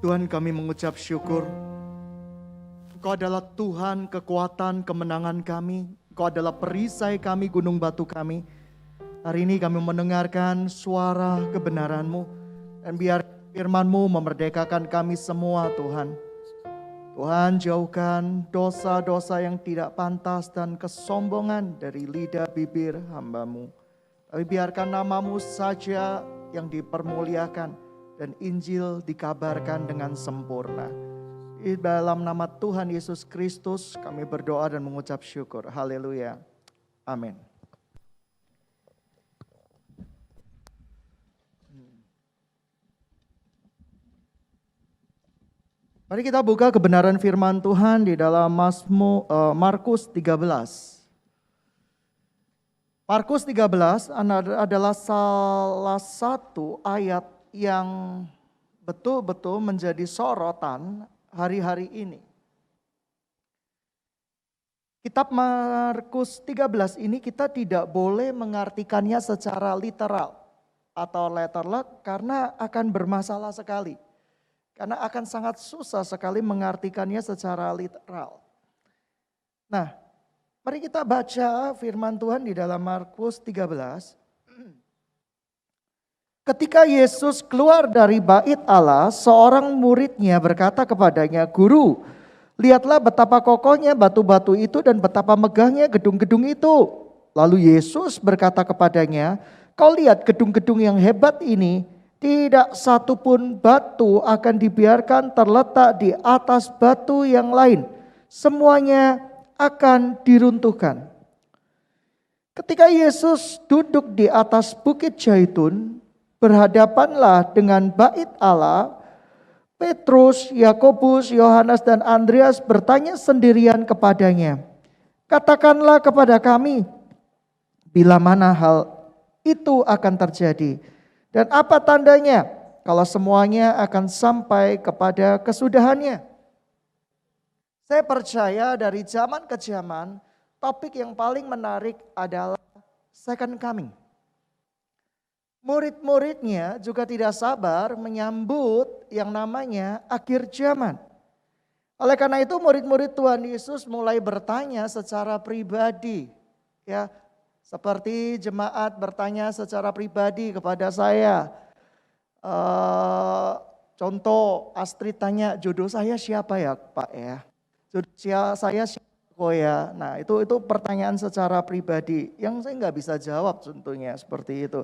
Tuhan, kami mengucap syukur. Engkau adalah Tuhan, kekuatan, kemenangan kami. Engkau adalah perisai kami, gunung batu kami. Hari ini kami mendengarkan suara kebenaran-Mu. Dan biar firman-Mu memerdekakan kami semua, Tuhan. Tuhan, jauhkan dosa-dosa yang tidak pantas dan kesombongan dari lidah bibir hamba-Mu. Tapi biarkan nama-Mu saja yang dipermuliakan dan Injil dikabarkan dengan sempurna. Di dalam nama Tuhan Yesus Kristus kami berdoa dan mengucap syukur. Haleluya. Amin. Mari kita buka kebenaran firman Tuhan di dalam Markus 13. Markus 13 adalah salah satu ayat yang betul-betul menjadi sorotan hari-hari ini. Kitab Markus 13 ini kita tidak boleh mengartikannya secara literal atau letterlek karena akan bermasalah sekali. Karena akan sangat susah sekali mengartikannya secara literal. Nah, mari kita baca firman Tuhan di dalam Markus 13. Ketika Yesus keluar dari bait Allah, seorang muridnya berkata kepadanya, "Guru, lihatlah betapa kokohnya batu-batu itu dan betapa megahnya gedung-gedung itu." Lalu Yesus berkata kepadanya, "Kau lihat gedung-gedung yang hebat ini, tidak satu pun batu akan dibiarkan terletak di atas batu yang lain. Semuanya akan diruntuhkan." Ketika Yesus duduk di atas bukit Zaitun, berhadapanlah dengan bait Allah, Petrus, Yakobus, Yohanes dan Andreas bertanya sendirian kepadanya, "Katakanlah kepada kami, bila mana hal itu akan terjadi? Dan apa tandanya kalau semuanya akan sampai kepada kesudahannya?" Saya percaya dari zaman ke zaman, topik yang paling menarik adalah second coming. Murid-muridnya juga tidak sabar menyambut yang namanya akhir zaman. Oleh karena itu murid-murid Tuhan Yesus mulai bertanya secara pribadi. Ya, seperti jemaat bertanya secara pribadi kepada saya. Contoh Astrid tanya, "Jodoh saya siapa ya Pak ya? Jodoh saya siapa kok ya?" Nah itu pertanyaan secara pribadi yang saya nggak bisa jawab tentunya seperti itu.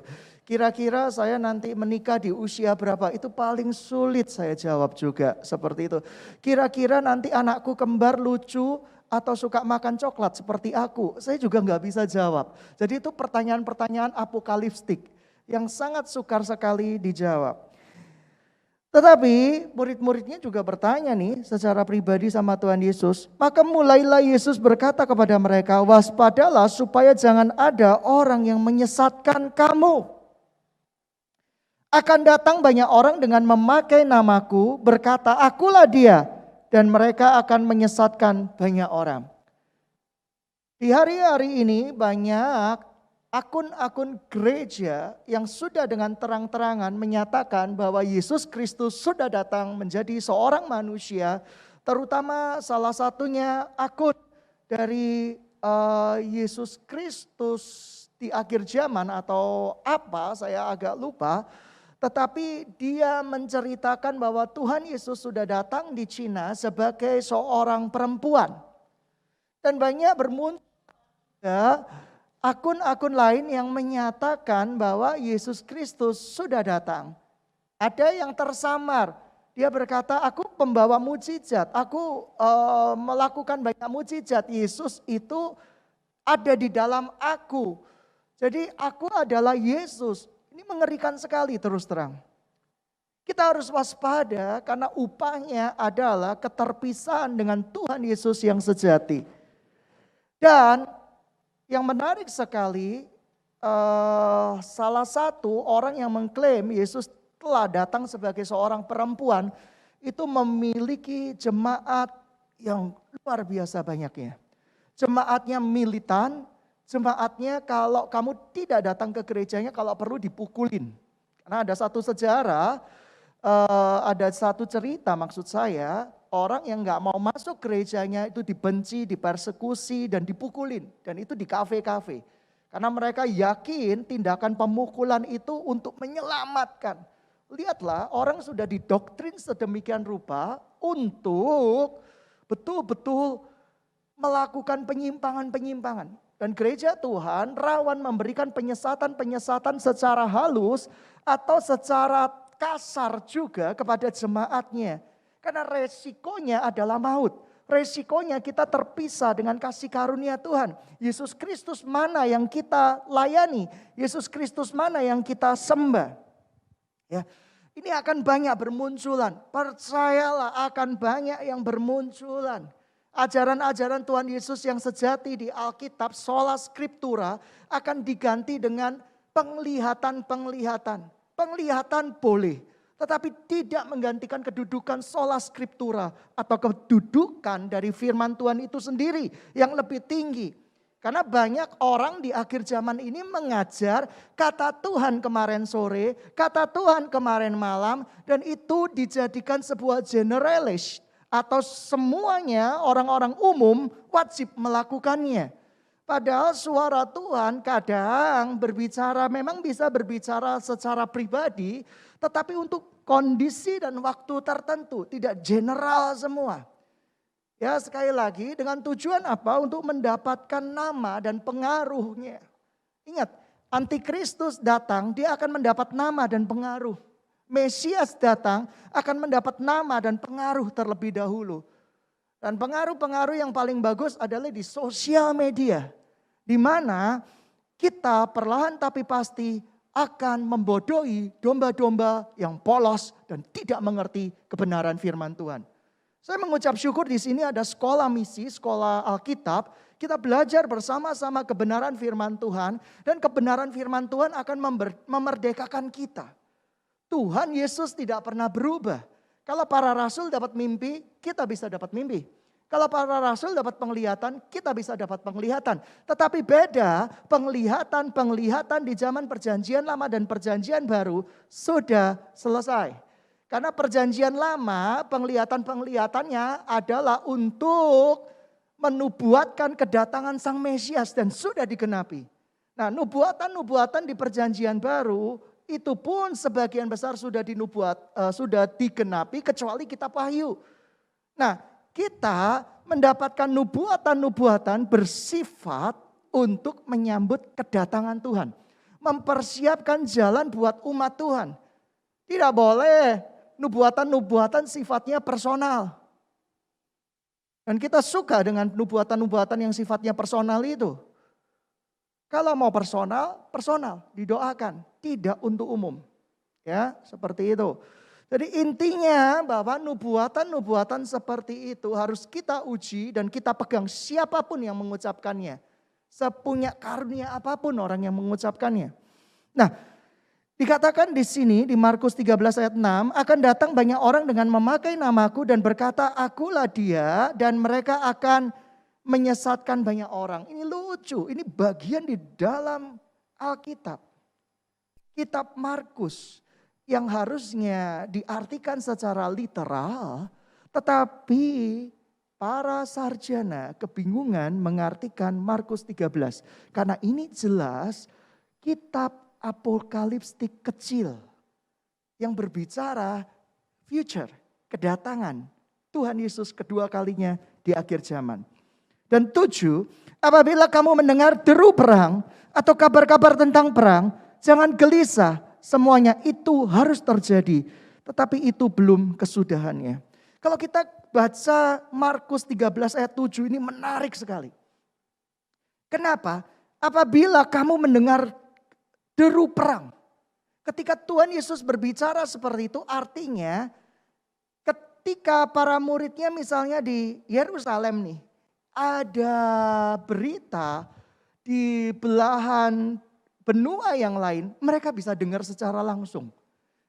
Kira-kira saya nanti menikah di usia berapa? Itu paling sulit saya jawab juga seperti itu. Kira-kira nanti anakku kembar lucu atau suka makan coklat seperti aku? Saya juga nggak bisa jawab. Jadi itu pertanyaan-pertanyaan apokaliptik yang sangat sukar sekali dijawab. Tetapi murid-muridnya juga bertanya nih secara pribadi sama Tuhan Yesus. Maka mulailah Yesus berkata kepada mereka, "Waspadalah supaya jangan ada orang yang menyesatkan kamu. Akan datang banyak orang dengan memakai namaku berkata, 'Akulah dia,' dan mereka akan menyesatkan banyak orang." Di hari-hari ini banyak akun-akun gereja yang sudah dengan terang-terangan menyatakan bahwa Yesus Kristus sudah datang menjadi seorang manusia, terutama salah satunya akun dari Yesus Kristus di akhir zaman atau apa, saya agak lupa. Tetapi dia menceritakan bahwa Tuhan Yesus sudah datang di Cina sebagai seorang perempuan. Dan banyak bermunculan akun-akun lain yang menyatakan bahwa Yesus Kristus sudah datang. Ada yang tersamar. Dia berkata, "Aku pembawa mujizat, aku melakukan banyak mujizat. Yesus itu ada di dalam aku. Jadi aku adalah Yesus." Ini mengerikan sekali terus terang. Kita harus waspada karena upahnya adalah keterpisahan dengan Tuhan Yesus yang sejati. Dan yang menarik sekali, salah satu orang yang mengklaim Yesus telah datang sebagai seorang perempuan itu memiliki jemaat yang luar biasa banyaknya. Jemaatnya militan, jemaatnya kalau kamu tidak datang ke gerejanya kalau perlu dipukulin. Karena ada satu sejarah Ada satu cerita, maksud saya orang yang nggak mau masuk gerejanya itu dibenci, dipersekusi dan dipukulin, dan itu di kafe-kafe. Karena mereka yakin tindakan pemukulan itu untuk menyelamatkan. Lihatlah, orang sudah didoktrin sedemikian rupa untuk betul-betul melakukan penyimpangan-penyimpangan. Dan gereja Tuhan rawan memberikan penyesatan-penyesatan secara halus atau secara kasar juga kepada jemaatnya. Karena resikonya adalah maut. Resikonya kita terpisah dengan kasih karunia Tuhan. Yesus Kristus mana yang kita layani? Yesus Kristus mana yang kita sembah? Ya, ini akan banyak bermunculan. Percayalah, akan banyak yang bermunculan. Ajaran-ajaran Tuhan Yesus yang sejati di Alkitab, sola scriptura, akan diganti dengan penglihatan-penglihatan. Penglihatan boleh, tetapi tidak menggantikan kedudukan sola scriptura atau kedudukan dari firman Tuhan itu sendiri yang lebih tinggi. Karena banyak orang di akhir zaman ini mengajar kata Tuhan kemarin sore, kata Tuhan kemarin malam, dan itu dijadikan sebuah generalis atau semuanya orang-orang umum wajib melakukannya. Padahal suara Tuhan kadang berbicara, memang bisa berbicara secara pribadi, tetapi untuk kondisi dan waktu tertentu, tidak general semua. Ya, sekali lagi, dengan tujuan apa? Untuk mendapatkan nama dan pengaruhnya. Ingat, Antikristus datang, dia akan mendapat nama dan pengaruh. Mesias datang akan mendapat nama dan pengaruh terlebih dahulu. Dan pengaruh-pengaruh yang paling bagus adalah di sosial media. Di mana kita perlahan tapi pasti akan membodohi domba-domba yang polos dan tidak mengerti kebenaran firman Tuhan. Saya mengucap syukur di sini ada sekolah misi, sekolah Alkitab. Kita belajar bersama-sama kebenaran firman Tuhan. Dan kebenaran firman Tuhan akan memerdekakan kita. Tuhan Yesus tidak pernah berubah. Kalau para rasul dapat mimpi, kita bisa dapat mimpi. Kalau para rasul dapat penglihatan, kita bisa dapat penglihatan. Tetapi beda, penglihatan di zaman perjanjian lama dan perjanjian baru sudah selesai. Karena perjanjian lama, penglihatan-penglihatannya adalah untuk menubuatkan kedatangan Sang Mesias dan sudah digenapi. Nah, nubuatan-nubuatan di perjanjian baru itu pun sebagian besar sudah digenapi kecuali kitab Wahyu. Nah, kita mendapatkan nubuatan-nubuatan bersifat untuk menyambut kedatangan Tuhan. Mempersiapkan jalan buat umat Tuhan. Tidak boleh nubuatan-nubuatan sifatnya personal. Dan kita suka dengan nubuatan-nubuatan yang sifatnya personal itu. Kalau mau personal, didoakan. Tidak untuk umum. Ya, seperti itu. Jadi intinya bahwa nubuatan-nubuatan seperti itu harus kita uji dan kita pegang siapapun yang mengucapkannya. Sepunya karunia apapun orang yang mengucapkannya. Nah, dikatakan di sini di Markus 13 ayat 6, akan datang banyak orang dengan memakai namaku dan berkata, akulah dia, dan mereka akan menyesatkan banyak orang. Ini lucu, ini bagian di dalam Alkitab. Kitab Markus. Yang harusnya diartikan secara literal, tetapi para sarjana kebingungan mengartikan Markus 13. Karena ini jelas kitab apokaliptik kecil yang berbicara future, kedatangan Tuhan Yesus kedua kalinya di akhir zaman. Dan 7, apabila kamu mendengar deru perang atau kabar-kabar tentang perang, jangan gelisah. Semuanya itu harus terjadi, tetapi itu belum kesudahannya. Kalau kita baca Markus 13 ayat 7 ini menarik sekali. Kenapa? Apabila kamu mendengar deru perang. Ketika Tuhan Yesus berbicara seperti itu artinya ketika para muridnya misalnya di Yerusalem nih. Ada berita di belahan benua yang lain, mereka bisa dengar secara langsung.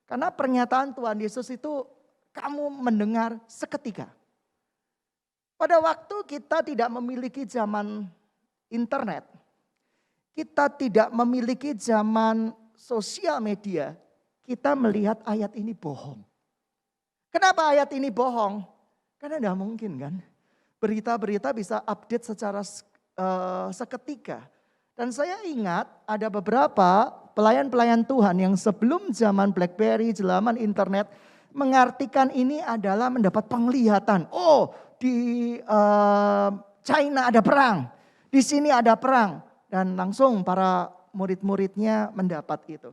Karena pernyataan Tuhan Yesus itu kamu mendengar seketika. Pada waktu kita tidak memiliki zaman internet, kita tidak memiliki zaman sosial media, kita melihat ayat ini bohong. Kenapa ayat ini bohong? Karena tidak mungkin kan. Berita-berita bisa update secara seketika. Dan saya ingat ada beberapa pelayan-pelayan Tuhan yang sebelum zaman BlackBerry, zaman internet, mengartikan ini adalah mendapat penglihatan. Oh, di China ada perang, di sini ada perang. Dan langsung para murid-muridnya mendapat itu.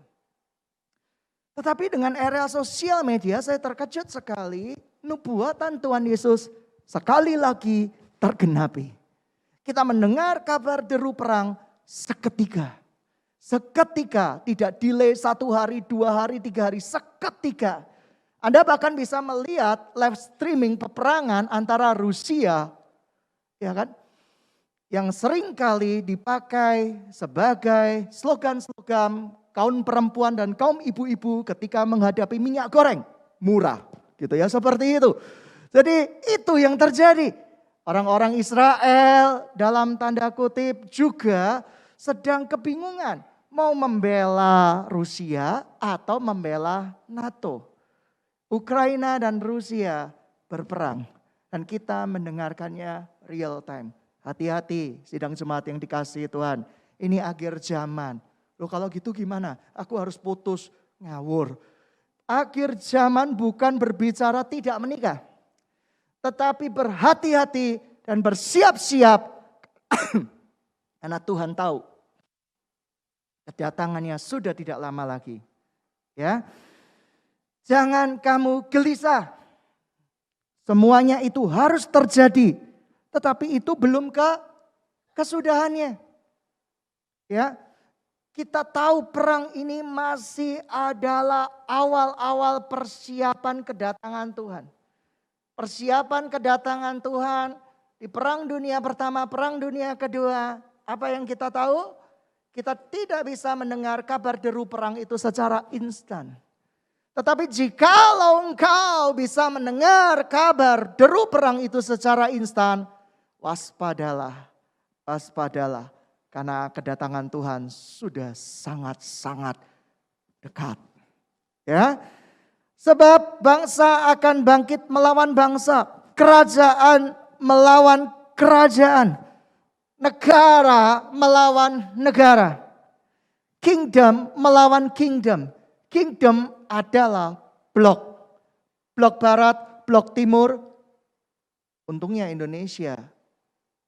Tetapi dengan era sosial media saya terkejut sekali, nubuatan Tuhan Yesus sekali lagi tergenapi. Kita mendengar kabar deru perang seketika. Seketika, tidak delay 1 hari, 2 hari, 3 hari, seketika. Anda bahkan bisa melihat live streaming peperangan antara Rusia, ya kan, yang sering kali dipakai sebagai slogan-slogan kaum perempuan dan kaum ibu-ibu ketika menghadapi minyak goreng murah, gitu ya, seperti itu. Jadi itu yang terjadi. Orang-orang Israel dalam tanda kutip juga sedang kebingungan mau membela Rusia atau membela NATO. Ukraina dan Rusia berperang dan kita mendengarkannya real time. Hati-hati sidang jemaat yang dikasihi Tuhan. Ini akhir zaman. Loh kalau gitu gimana? Aku harus putus, ngawur. Akhir zaman bukan berbicara tidak menikah. Tetapi berhati-hati dan bersiap-siap. Karena Tuhan tahu kedatangannya sudah tidak lama lagi. Ya, jangan kamu gelisah. Semuanya itu harus terjadi. Tetapi itu belum kesudahannya. Ya, kita tahu perang ini masih adalah awal-awal persiapan kedatangan Tuhan. Persiapan kedatangan Tuhan di perang dunia pertama, perang dunia kedua. Apa yang kita tahu? Kita tidak bisa mendengar kabar deru perang itu secara instan. Tetapi jikalau engkau bisa mendengar kabar deru perang itu secara instan, waspadalah, waspadalah. Karena kedatangan Tuhan sudah sangat-sangat dekat. Ya, sebab bangsa akan bangkit melawan bangsa, kerajaan melawan kerajaan, negara melawan negara, kingdom melawan kingdom. Kingdom adalah blok. Blok barat, blok timur. Untungnya Indonesia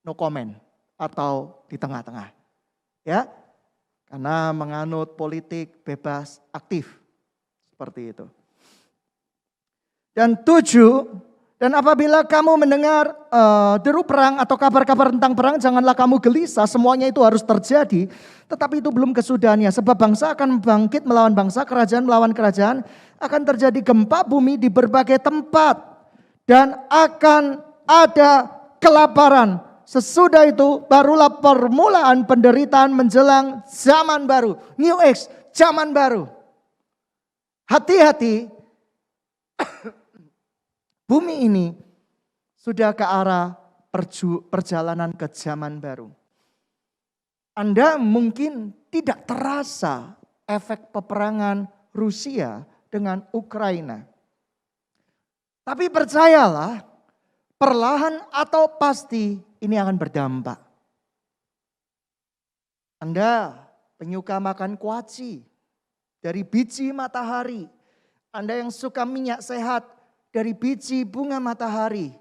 no comment atau di tengah-tengah. Ya. Karena menganut politik bebas aktif. Seperti itu. Dan 7, dan apabila kamu mendengar deru perang atau kabar-kabar tentang perang, janganlah kamu gelisah, semuanya itu harus terjadi. Tetapi itu belum kesudahannya, sebab bangsa akan bangkit melawan bangsa, kerajaan melawan kerajaan, akan terjadi gempa bumi di berbagai tempat. Dan akan ada kelaparan. Sesudah itu barulah permulaan penderitaan menjelang zaman baru. New Age, zaman baru. Hati-hati. Bumi ini sudah ke arah perjalanan ke zaman baru. Anda mungkin tidak terasa efek peperangan Rusia dengan Ukraina. Tapi percayalah, perlahan atau pasti ini akan berdampak. Anda penyuka makan kuaci dari biji matahari. Anda yang suka minyak sehat dari biji bunga matahari.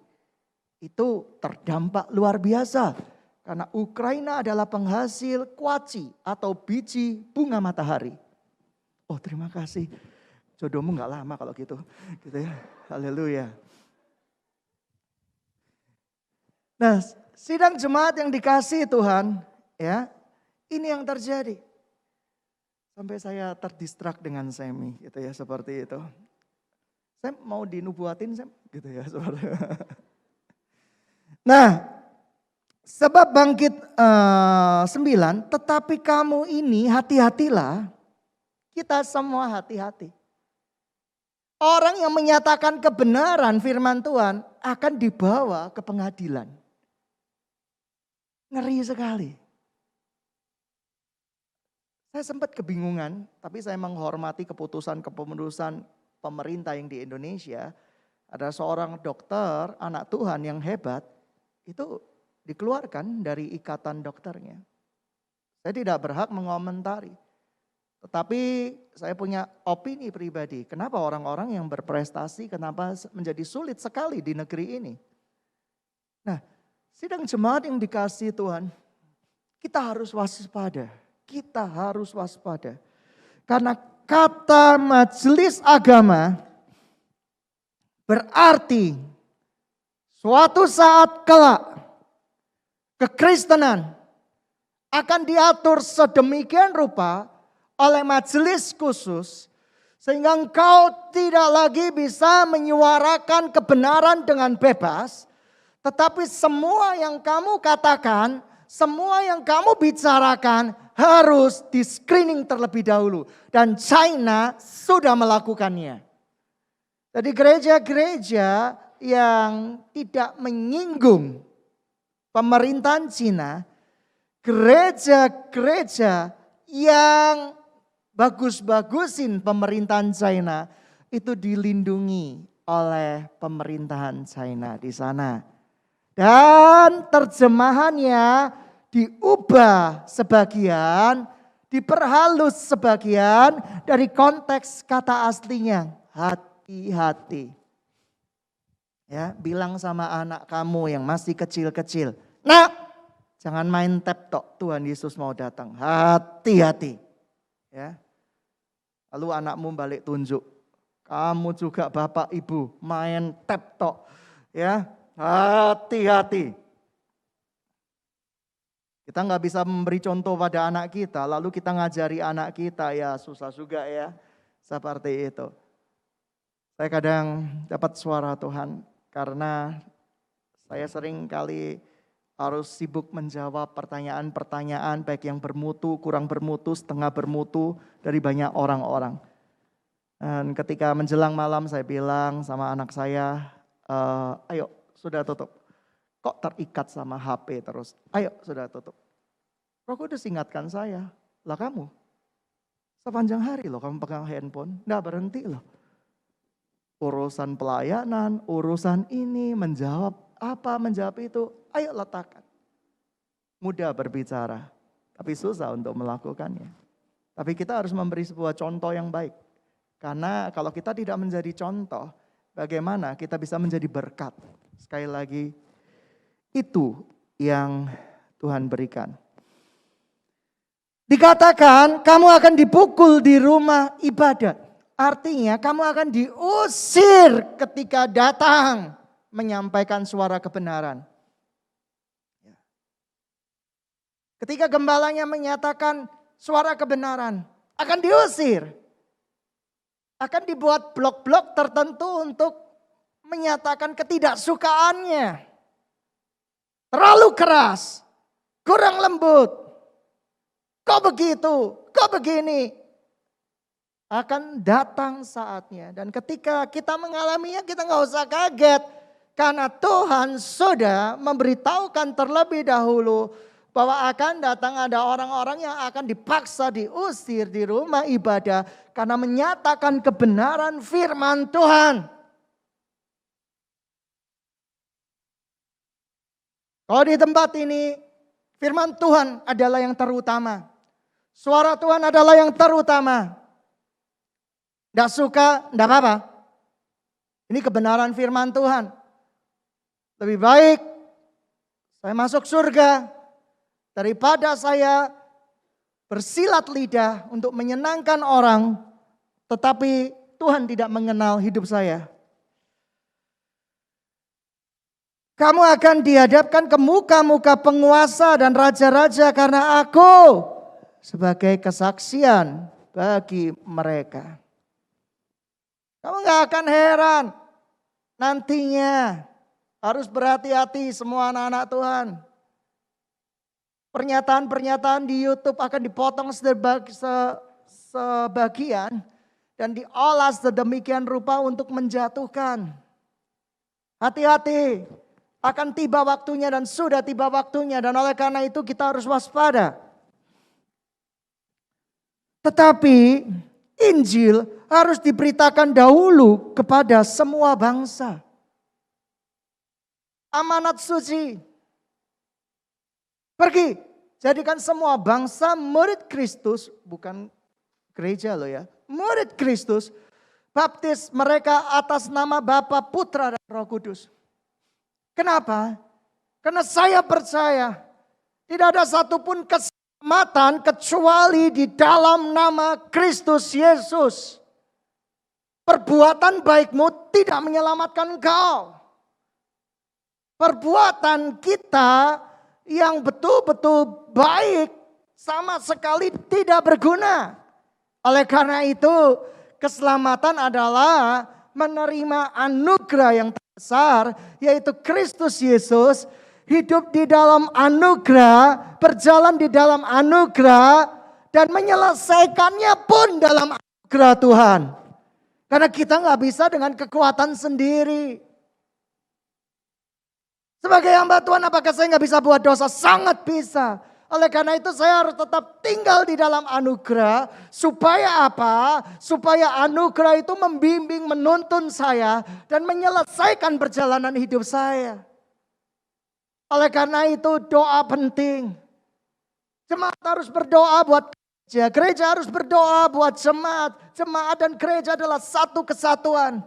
Itu terdampak luar biasa. Karena Ukraina adalah penghasil kuaci atau biji bunga matahari. Oh terima kasih. Jodohmu gak lama kalau gitu. Gitu ya. Haleluya. Nah, sidang jemaat yang dikasihi Tuhan, ya, ini yang terjadi. Sampai saya terdistrak dengan Semi, gitu ya, seperti itu. Saya mau dinubuatin, gitu ya, seperti itu. Nah, sebab bangkit 9, tetapi kamu ini hati-hatilah, kita semua hati-hati. Orang yang menyatakan kebenaran firman Tuhan akan dibawa ke pengadilan. Ngeri sekali. Saya sempat kebingungan, tapi saya menghormati keputusan-keputusan pemerintah yang di Indonesia. Ada seorang dokter, anak Tuhan yang hebat, itu dikeluarkan dari ikatan dokternya. Saya tidak berhak mengomentari. Tetapi saya punya opini pribadi. Kenapa orang-orang yang berprestasi, kenapa menjadi sulit sekali di negeri ini? Nah, sidang jemaat yang dikasihi Tuhan, kita harus waspada. Kita harus waspada. Karena kata majelis agama berarti suatu saat kelak kekristenan akan diatur sedemikian rupa oleh majelis khusus sehingga engkau tidak lagi bisa menyuarakan kebenaran dengan bebas, tetapi semua yang kamu katakan, semua yang kamu bicarakan harus di screening terlebih dahulu, dan China sudah melakukannya. Jadi gereja-gereja yang tidak menyinggung pemerintahan Cina, gereja-gereja yang bagus-bagusin pemerintahan China itu dilindungi oleh pemerintahan China di sana. Dan terjemahannya diubah sebagian, diperhalus sebagian dari konteks kata aslinya. Hati-hati. Ya, bilang sama anak kamu yang masih kecil-kecil, "Nak, jangan main tabtok, Tuhan Yesus mau datang." Hati-hati. Ya. Lalu anakmu balik tunjuk, "Kamu juga bapak ibu main tabtok." Ya, hati-hati. Kita nggak bisa memberi contoh pada anak kita, lalu kita ngajari anak kita, ya susah juga ya. Seperti itu. Saya kadang dapat suara Tuhan karena saya sering kali harus sibuk menjawab pertanyaan-pertanyaan baik yang bermutu, kurang bermutu, setengah bermutu dari banyak orang-orang. Dan ketika menjelang malam saya bilang sama anak saya, ayo sudah tutup. Kok terikat sama HP terus? Ayo sudah tutup. Roh Kudus ingatkan saya, lah kamu sepanjang hari loh kamu pegang handphone, nggak berhenti loh. Urusan pelayanan, urusan ini, menjawab apa, menjawab itu, ayo letakkan. Mudah berbicara, tapi susah untuk melakukannya. Tapi kita harus memberi sebuah contoh yang baik. Karena kalau kita tidak menjadi contoh, bagaimana kita bisa menjadi berkat? Sekali lagi, itu yang Tuhan berikan. Dikatakan kamu akan dipukul di rumah ibadat. Artinya kamu akan diusir ketika datang menyampaikan suara kebenaran. Ketika gembalanya menyatakan suara kebenaran, akan diusir. Akan dibuat blok-blok tertentu untuk menyatakan ketidaksukaannya. Terlalu keras, kurang lembut. Kok begitu, kok begini. Akan datang saatnya. Dan ketika kita mengalaminya kita gak usah kaget. Karena Tuhan sudah memberitahukan terlebih dahulu bahwa akan datang ada orang-orang yang akan dipaksa diusir di rumah ibadah. Karena menyatakan kebenaran firman Tuhan. Kalau di tempat ini firman Tuhan adalah yang terutama. Suara Tuhan adalah yang terutama. Tidak suka, tidak apa-apa. Ini kebenaran firman Tuhan. Lebih baik saya masuk surga daripada saya bersilat lidah untuk menyenangkan orang, tetapi Tuhan tidak mengenal hidup saya. Kamu akan dihadapkan ke muka-muka penguasa dan raja-raja karena aku sebagai kesaksian bagi mereka. Kamu gak akan heran nantinya, harus berhati-hati semua anak-anak Tuhan. Pernyataan-pernyataan di YouTube akan dipotong sebagian dan diolah sedemikian rupa untuk menjatuhkan. Hati-hati, akan tiba waktunya dan sudah tiba waktunya, dan oleh karena itu kita harus waspada. Tetapi Injil harus diberitakan dahulu kepada semua bangsa. amanat suci. Pergi, jadikan semua bangsa murid Kristus, bukan gereja loh ya. Murid Kristus, baptis mereka atas nama Bapa, Putra, dan Roh Kudus. Kenapa? Karena saya percaya tidak ada satupun keselamatan kecuali di dalam nama Kristus Yesus. Perbuatan baikmu tidak menyelamatkan engkau. Perbuatan kita yang betul-betul baik sama sekali tidak berguna. Oleh karena itu, keselamatan adalah menerima anugerah yang terbesar, yaitu Kristus Yesus, hidup di dalam anugerah, berjalan di dalam anugerah, dan menyelesaikannya pun dalam anugerah Tuhan. Karena kita nggak bisa dengan kekuatan sendiri. Sebagai hamba Tuhan, apakah saya nggak bisa buat dosa? Sangat bisa. Oleh karena itu saya harus tetap tinggal di dalam anugerah. Supaya apa? Supaya anugerah itu membimbing, menuntun saya. Dan menyelesaikan perjalanan hidup saya. Oleh karena itu doa penting. Jemaat harus berdoa buat gereja. Gereja harus berdoa buat jemaat. Jemaat dan gereja adalah satu kesatuan.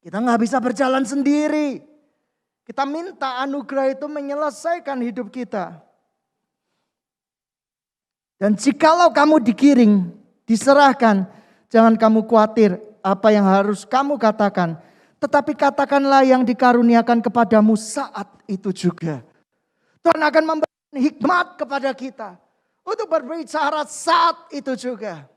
Kita nggak bisa berjalan sendiri. Kita minta anugerah itu menyelesaikan hidup kita. Dan jikalau kamu digiring, diserahkan, jangan kamu khawatir apa yang harus kamu katakan. Tetapi katakanlah yang dikaruniakan kepadamu saat itu juga. Tuhan akan memberikan hikmat kepada kita untuk berbicara saat itu juga.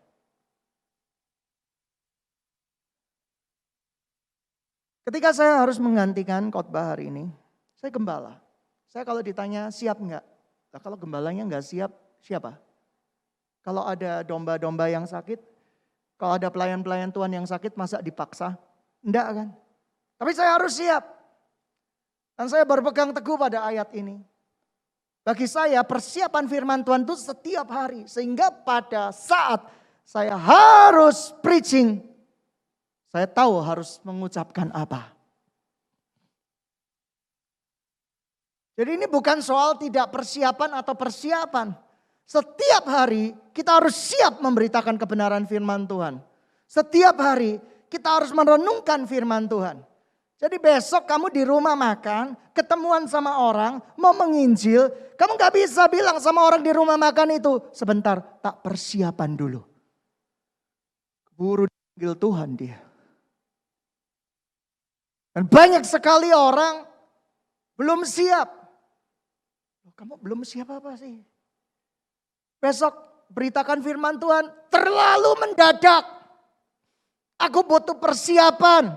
Ketika saya harus menggantikan khotbah hari ini, saya gembala. Saya kalau ditanya siap enggak? Nah, kalau gembalanya enggak siap, siapa? Kalau ada domba-domba yang sakit, kalau ada pelayan-pelayan Tuhan yang sakit, masa dipaksa? Enggak kan? Tapi saya harus siap. Dan saya berpegang teguh pada ayat ini. Bagi saya persiapan firman Tuhan itu setiap hari. Sehingga pada saat saya harus preaching, saya tahu harus mengucapkan apa. Jadi ini bukan soal tidak persiapan atau persiapan. Setiap hari kita harus siap memberitakan kebenaran firman Tuhan. Setiap hari kita harus merenungkan firman Tuhan. Jadi besok kamu di rumah makan, ketemuan sama orang, mau menginjil. Kamu gak bisa bilang sama orang di rumah makan itu, sebentar tak persiapan dulu. Buru dipanggil Tuhan dia. Dan banyak sekali orang belum siap. Kamu belum siap apa sih? Besok beritakan firman Tuhan terlalu mendadak. Aku butuh persiapan.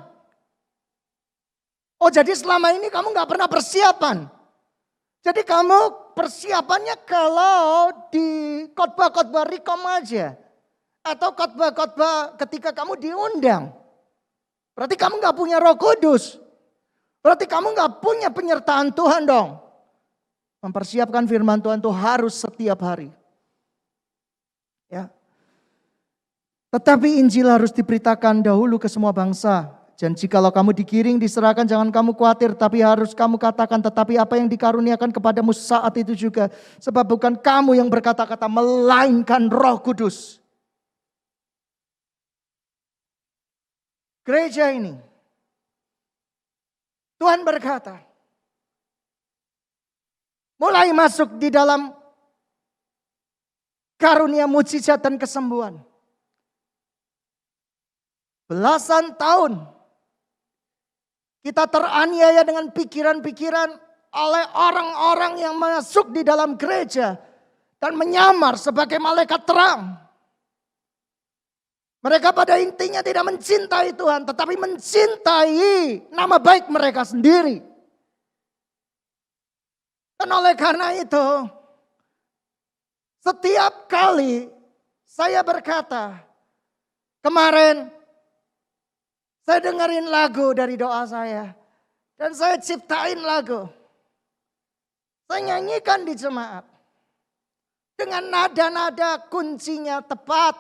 Oh jadi selama ini kamu gak pernah persiapan. Jadi kamu persiapannya kalau di khotbah-khotbah Rikom aja. Atau khotbah-khotbah ketika kamu diundang. Berarti kamu gak punya Roh Kudus. Berarti kamu gak punya penyertaan Tuhan dong. Mempersiapkan firman Tuhan itu harus setiap hari. Ya. Tetapi Injil harus diberitakan dahulu ke semua bangsa. Dan jikalau kamu digiring, diserahkan, jangan kamu khawatir. Tapi harus kamu katakan, tetapi apa yang dikaruniakan kepadamu saat itu juga. Sebab bukan kamu yang berkata-kata, melainkan Roh Kudus. Gereja ini, Tuhan berkata, mulai masuk di dalam karunia mujizat dan kesembuhan. Belasan tahun kita teraniaya dengan pikiran-pikiran oleh orang-orang yang masuk di dalam gereja dan menyamar sebagai malaikat terang. Mereka pada intinya tidak mencintai Tuhan, tetapi mencintai nama baik mereka sendiri. Dan oleh karena itu, setiap kali saya berkata, kemarin saya dengerin lagu dari doa saya. Dan saya ciptain lagu. Saya nyanyikan di jemaat. Dengan nada-nada kuncinya tepat.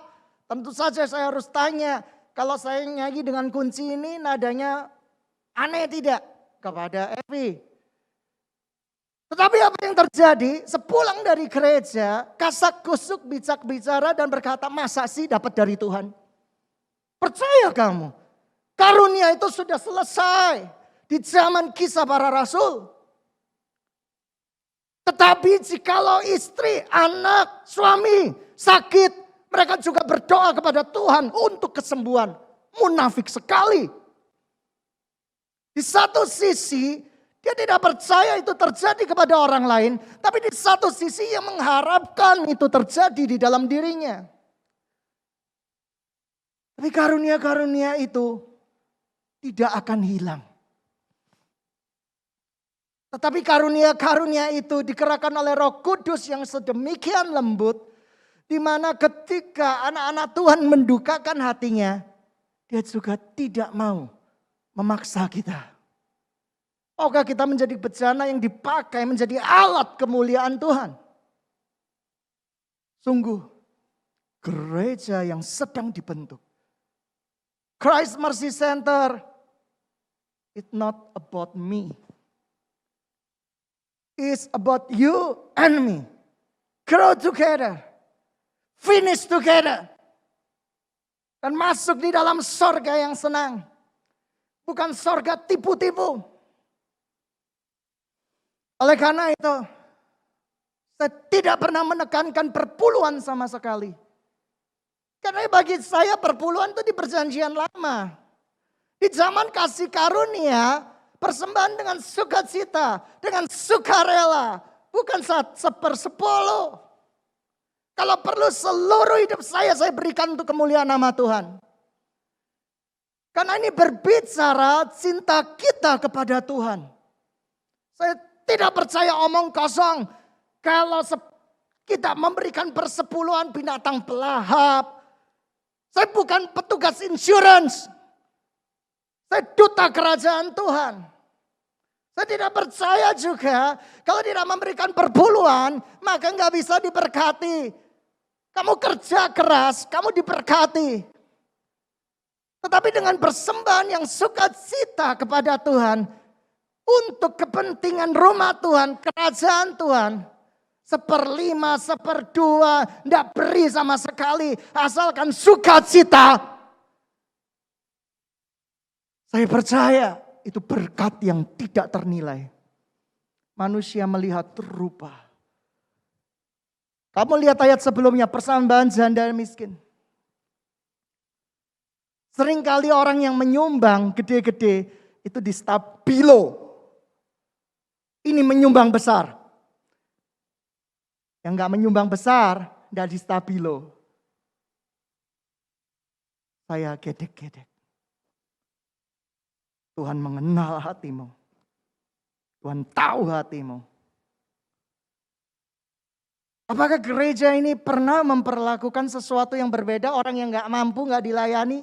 Tentu saja saya harus tanya. Kalau saya nyanyi dengan kunci ini nadanya aneh tidak? kepada Evi. Tetapi apa yang terjadi? Sepulang dari gereja, kasak kusuk bijak bicara dan berkata, masa sih dapat dari Tuhan? Percaya kamu, karunia itu sudah selesai di zaman Kisah Para Rasul. Tetapi jikalau istri, anak, suami sakit, mereka juga berdoa kepada Tuhan untuk kesembuhan. Munafik sekali. Di satu sisi, dia tidak percaya itu terjadi kepada orang lain. Tapi di satu sisi ia mengharapkan itu terjadi di dalam dirinya. Tapi karunia-karunia itu tidak akan hilang. Tetapi karunia-karunia itu dikerahkan oleh Roh Kudus yang sedemikian lembut. Di mana ketika anak-anak Tuhan mendukakan hatinya, dia juga tidak mau memaksa kita. Maukah kita menjadi bejana yang dipakai menjadi alat kemuliaan Tuhan? Sungguh, gereja yang sedang dibentuk. Christ Mercy Center, it's not about me. It's about you and me. Grow together. Finish together. Dan masuk di dalam sorga yang senang. Bukan sorga tipu-tipu. Oleh karena itu, saya tidak pernah menekankan perpuluhan sama sekali. Karena bagi saya perpuluhan itu di perjanjian lama. Di zaman kasih karunia, persembahan dengan sukacita, dengan sukarela, bukan sepersepuluh. Kalau perlu seluruh hidup saya berikan untuk kemuliaan nama Tuhan. Karena ini berbicara cinta kita kepada Tuhan. Saya tidak percaya omong kosong. Kalau kita memberikan persepuluhan binatang pelahap. Saya bukan petugas insurance. Saya duta kerajaan Tuhan. Saya tidak percaya juga kalau tidak memberikan perpuluhan maka nggak bisa diberkati. Kamu kerja keras, kamu diberkati. Tetapi dengan persembahan yang sukacita kepada Tuhan untuk kepentingan rumah Tuhan, kerajaan Tuhan. 1/5, 1/2, tidak beri sama sekali asalkan sukacita. Saya percaya itu berkat yang tidak ternilai. Manusia melihat rupa. Kamu lihat ayat sebelumnya, persembahan janda miskin. Seringkali orang yang menyumbang gede-gede itu di stabilo. Ini menyumbang besar. Yang gak menyumbang besar, tidak di stabilo. Saya gedek-gedek. Tuhan mengenal hatimu. Tuhan tahu hatimu. Apakah gereja ini pernah memperlakukan sesuatu yang berbeda? Orang yang gak mampu gak dilayani?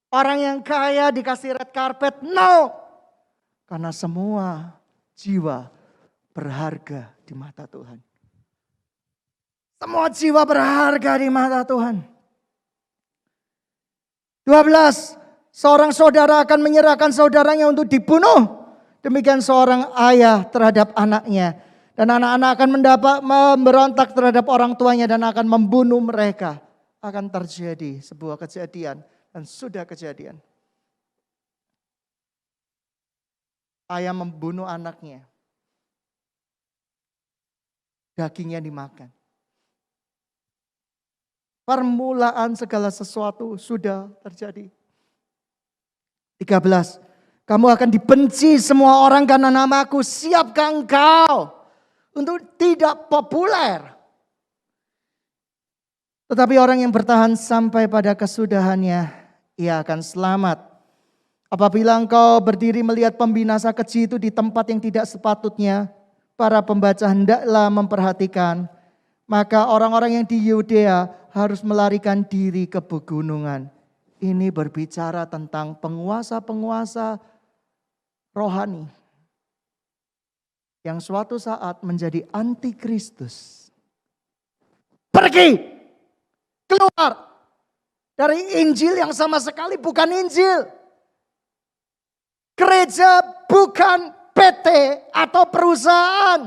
Orang yang kaya dikasih red carpet? No. Karena semua jiwa berharga di mata Tuhan. Semua jiwa berharga di mata Tuhan. 12. Seorang saudara akan menyerahkan saudaranya untuk dibunuh. Demikian seorang ayah terhadap anaknya. Dan anak-anak akan memberontak terhadap orang tuanya dan akan membunuh mereka. Akan terjadi sebuah kejadian dan sudah kejadian. Ayah membunuh anaknya. Dagingnya dimakan. Permulaan segala sesuatu sudah terjadi. 13. Kamu akan dibenci semua orang karena namaku. Siapkah engkau untuk tidak populer? Tetapi orang yang bertahan sampai pada kesudahannya, ia akan selamat. Apabila engkau berdiri melihat pembinasa keji itu di tempat yang tidak sepatutnya, para pembaca hendaklah memperhatikan. Maka orang-orang yang di Yudea harus melarikan diri ke pegunungan. Ini berbicara tentang penguasa-penguasa rohani yang suatu saat menjadi antikristus. Pergi, keluar dari Injil yang sama sekali bukan Injil. Gereja bukan PT atau perusahaan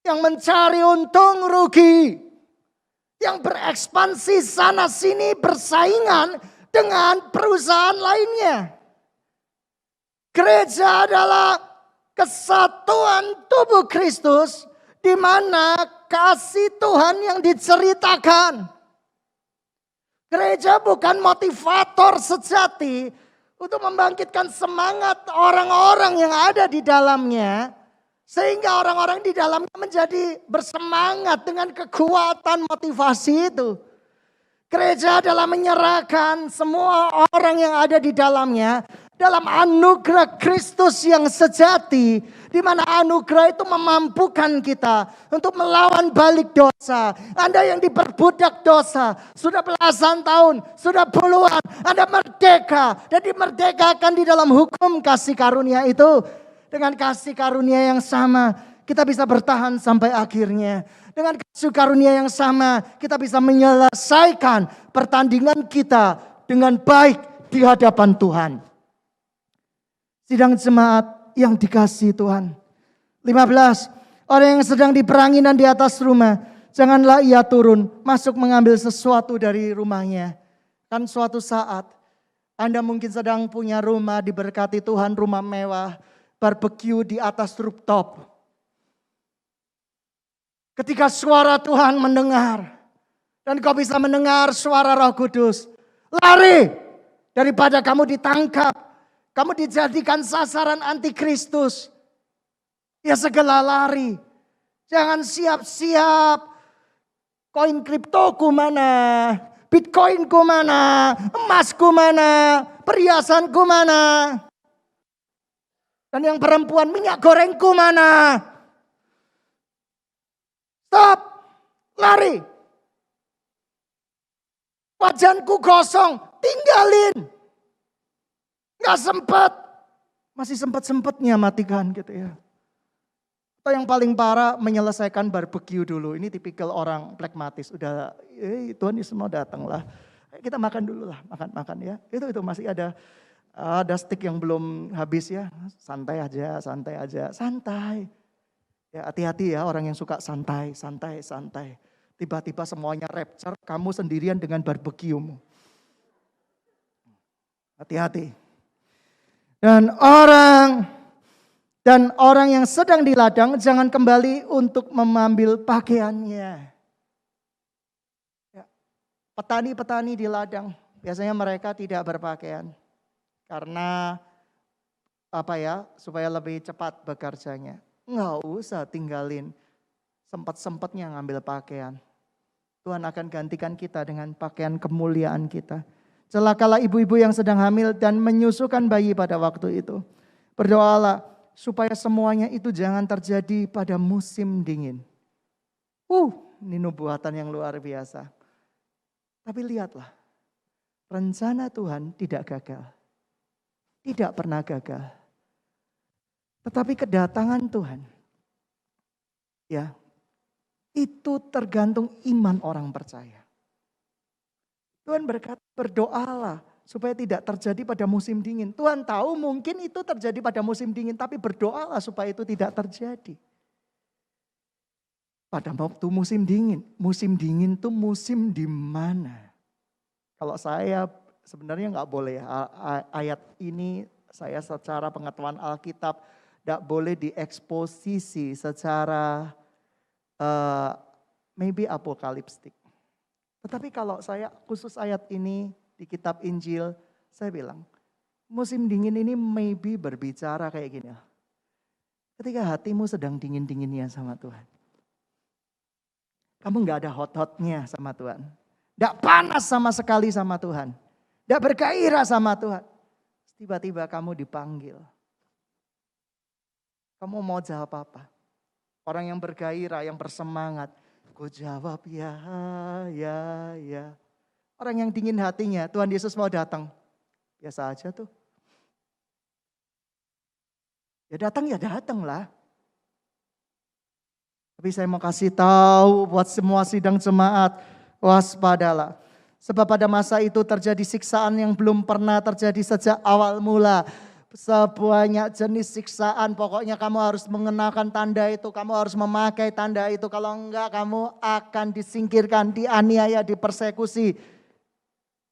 yang mencari untung rugi, yang berekspansi sana sini bersaingan dengan perusahaan lainnya. Gereja adalah kesatuan tubuh Kristus di mana kasih Tuhan yang diceritakan. Gereja bukan motivator sejati untuk membangkitkan semangat orang-orang yang ada di dalamnya. Sehingga orang-orang di dalamnya menjadi bersemangat dengan kekuatan motivasi itu. Gereja adalah menyerahkan semua orang yang ada di dalamnya dalam anugerah Kristus yang sejati, di mana anugerah itu memampukan kita untuk melawan balik dosa. Anda yang diperbudak dosa, sudah belasan tahun, sudah puluhan, Anda merdeka dan dimerdekakan di dalam hukum kasih karunia itu. Dengan kasih karunia yang sama, kita bisa bertahan sampai akhirnya. Dengan kasih karunia yang sama, kita bisa menyelesaikan pertandingan kita dengan baik di hadapan Tuhan. Sidang jemaat yang dikasihi Tuhan. 15. Orang yang sedang diperangi dan di atas rumah, janganlah ia turun masuk mengambil sesuatu dari rumahnya. Kan suatu saat Anda mungkin sedang punya rumah diberkati Tuhan, rumah mewah, barbecue di atas rooftop. Ketika suara Tuhan mendengar dan kau bisa mendengar suara Roh Kudus, lari daripada kamu ditangkap, kamu dijadikan sasaran antikristus. Ya segala lari. Jangan siap-siap. Koin kriptoku mana? Bitcoinku mana? Emasku mana? Perhiasanku mana? Dan yang perempuan, minyak gorengku mana? Stop, lari. Wajanku kosong, tinggalin. Gak sempat, masih sempat-sempatnya matikan gitu ya. Atau yang paling parah menyelesaikan barbeque dulu. Ini tipikal orang pragmatis. Udah, Tuhan Yesus mau datang lah. Kita makan dulu lah, makan ya. Itu masih ada stick yang belum habis ya. Santai aja. Ya hati-hati ya orang yang suka santai. Tiba-tiba semuanya rapture, kamu sendirian dengan barbeque-mu. Hati-hati. Dan orang yang sedang di ladang jangan kembali untuk mengambil pakaiannya. Ya. Petani-petani di ladang biasanya mereka tidak berpakaian. Karena supaya lebih cepat bekerjanya. Nggak usah tinggalin sempat-sempatnya ngambil pakaian. Tuhan akan gantikan kita dengan pakaian kemuliaan kita. Celakalah ibu-ibu yang sedang hamil dan menyusukan bayi pada waktu itu. Berdoalah supaya semuanya itu jangan terjadi pada musim dingin. Ini nubuatan yang luar biasa. Tapi lihatlah, rencana Tuhan tidak gagal. Tidak pernah gagal. Tetapi kedatangan Tuhan, ya, itu tergantung iman orang percaya. Tuhan berkata, berdoalah supaya tidak terjadi pada musim dingin. Tuhan tahu mungkin itu terjadi pada musim dingin, tapi berdoalah supaya itu tidak terjadi. Pada waktu musim dingin itu musim di mana? Kalau saya sebenarnya nggak boleh ayat ini saya secara pengetahuan Alkitab tidak boleh dieksposisi secara maybe apokaliptik. Tetapi kalau saya khusus ayat ini di kitab Injil, saya bilang musim dingin ini maybe berbicara kayak gini. Ketika hatimu sedang dingin-dinginnya sama Tuhan. Kamu gak ada hot-hotnya sama Tuhan. Gak panas sama sekali sama Tuhan. Gak bergairah sama Tuhan. Tiba-tiba kamu dipanggil. Kamu mau jawab apa? Orang yang bergairah, yang bersemangat. Gue jawab ya. Orang yang dingin hatinya, Tuhan Yesus mau datang. Biasa aja tuh. Ya datang lah. Tapi saya mau kasih tahu buat semua sidang jemaat, waspadalah. Sebab pada masa itu terjadi siksaan yang belum pernah terjadi sejak awal mula. sebanyak jenis siksaan. Pokoknya kamu harus mengenakan tanda itu, kamu harus memakai tanda itu. Kalau enggak kamu akan disingkirkan, dianiaya, dipersekusi.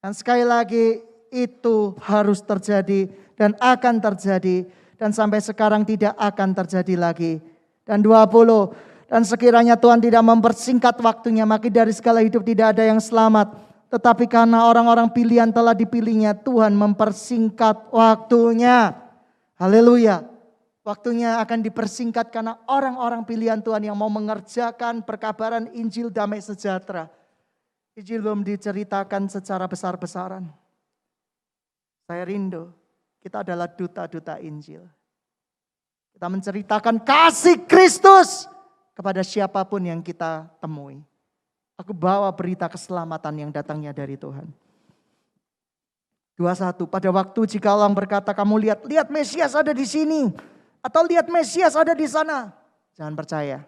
Dan sekali lagi itu harus terjadi dan akan terjadi. Dan sampai sekarang tidak akan terjadi lagi. Dan 20, dan sekiranya Tuhan tidak mempersingkat waktunya, maka dari segala hidup tidak ada yang selamat. Tetapi karena orang-orang pilihan telah dipilihnya, Tuhan mempersingkat waktunya. Haleluya. Waktunya akan dipersingkat karena orang-orang pilihan Tuhan yang mau mengerjakan perkabaran Injil damai sejahtera. Injil belum diceritakan secara besar-besaran. Saya rindu, kita adalah duta-duta Injil. Kita menceritakan kasih Kristus kepada siapapun yang kita temui. Aku bawa berita keselamatan yang datangnya dari Tuhan. 21, pada waktu jika orang berkata, kamu lihat Mesias ada di sini. Atau lihat Mesias ada di sana. Jangan percaya.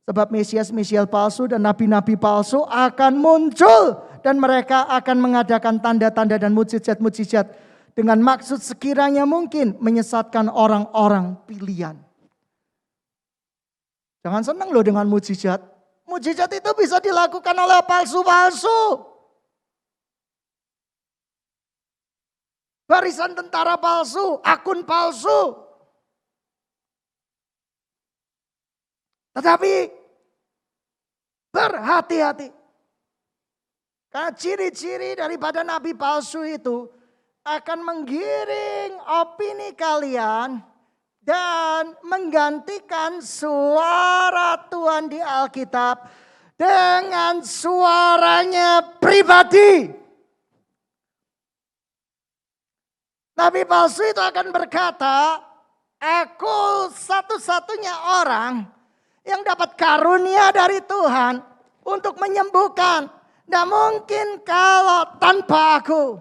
Sebab Mesias palsu dan nabi-nabi palsu akan muncul. Dan mereka akan mengadakan tanda-tanda dan mujizat-mujizat. Dengan maksud sekiranya mungkin menyesatkan orang-orang pilihan. Jangan senang loh dengan mujizat. Mujizat itu bisa dilakukan oleh palsu-palsu. Barisan tentara palsu, akun palsu. Tetapi berhati-hati. Karena ciri-ciri daripada nabi palsu itu akan menggiring opini kalian dan menggantikan suara Tuhan di Alkitab dengan suaranya pribadi. Nabi palsu itu akan berkata, aku satu-satunya orang yang dapat karunia dari Tuhan untuk menyembuhkan. Tidak mungkin kalau tanpa aku.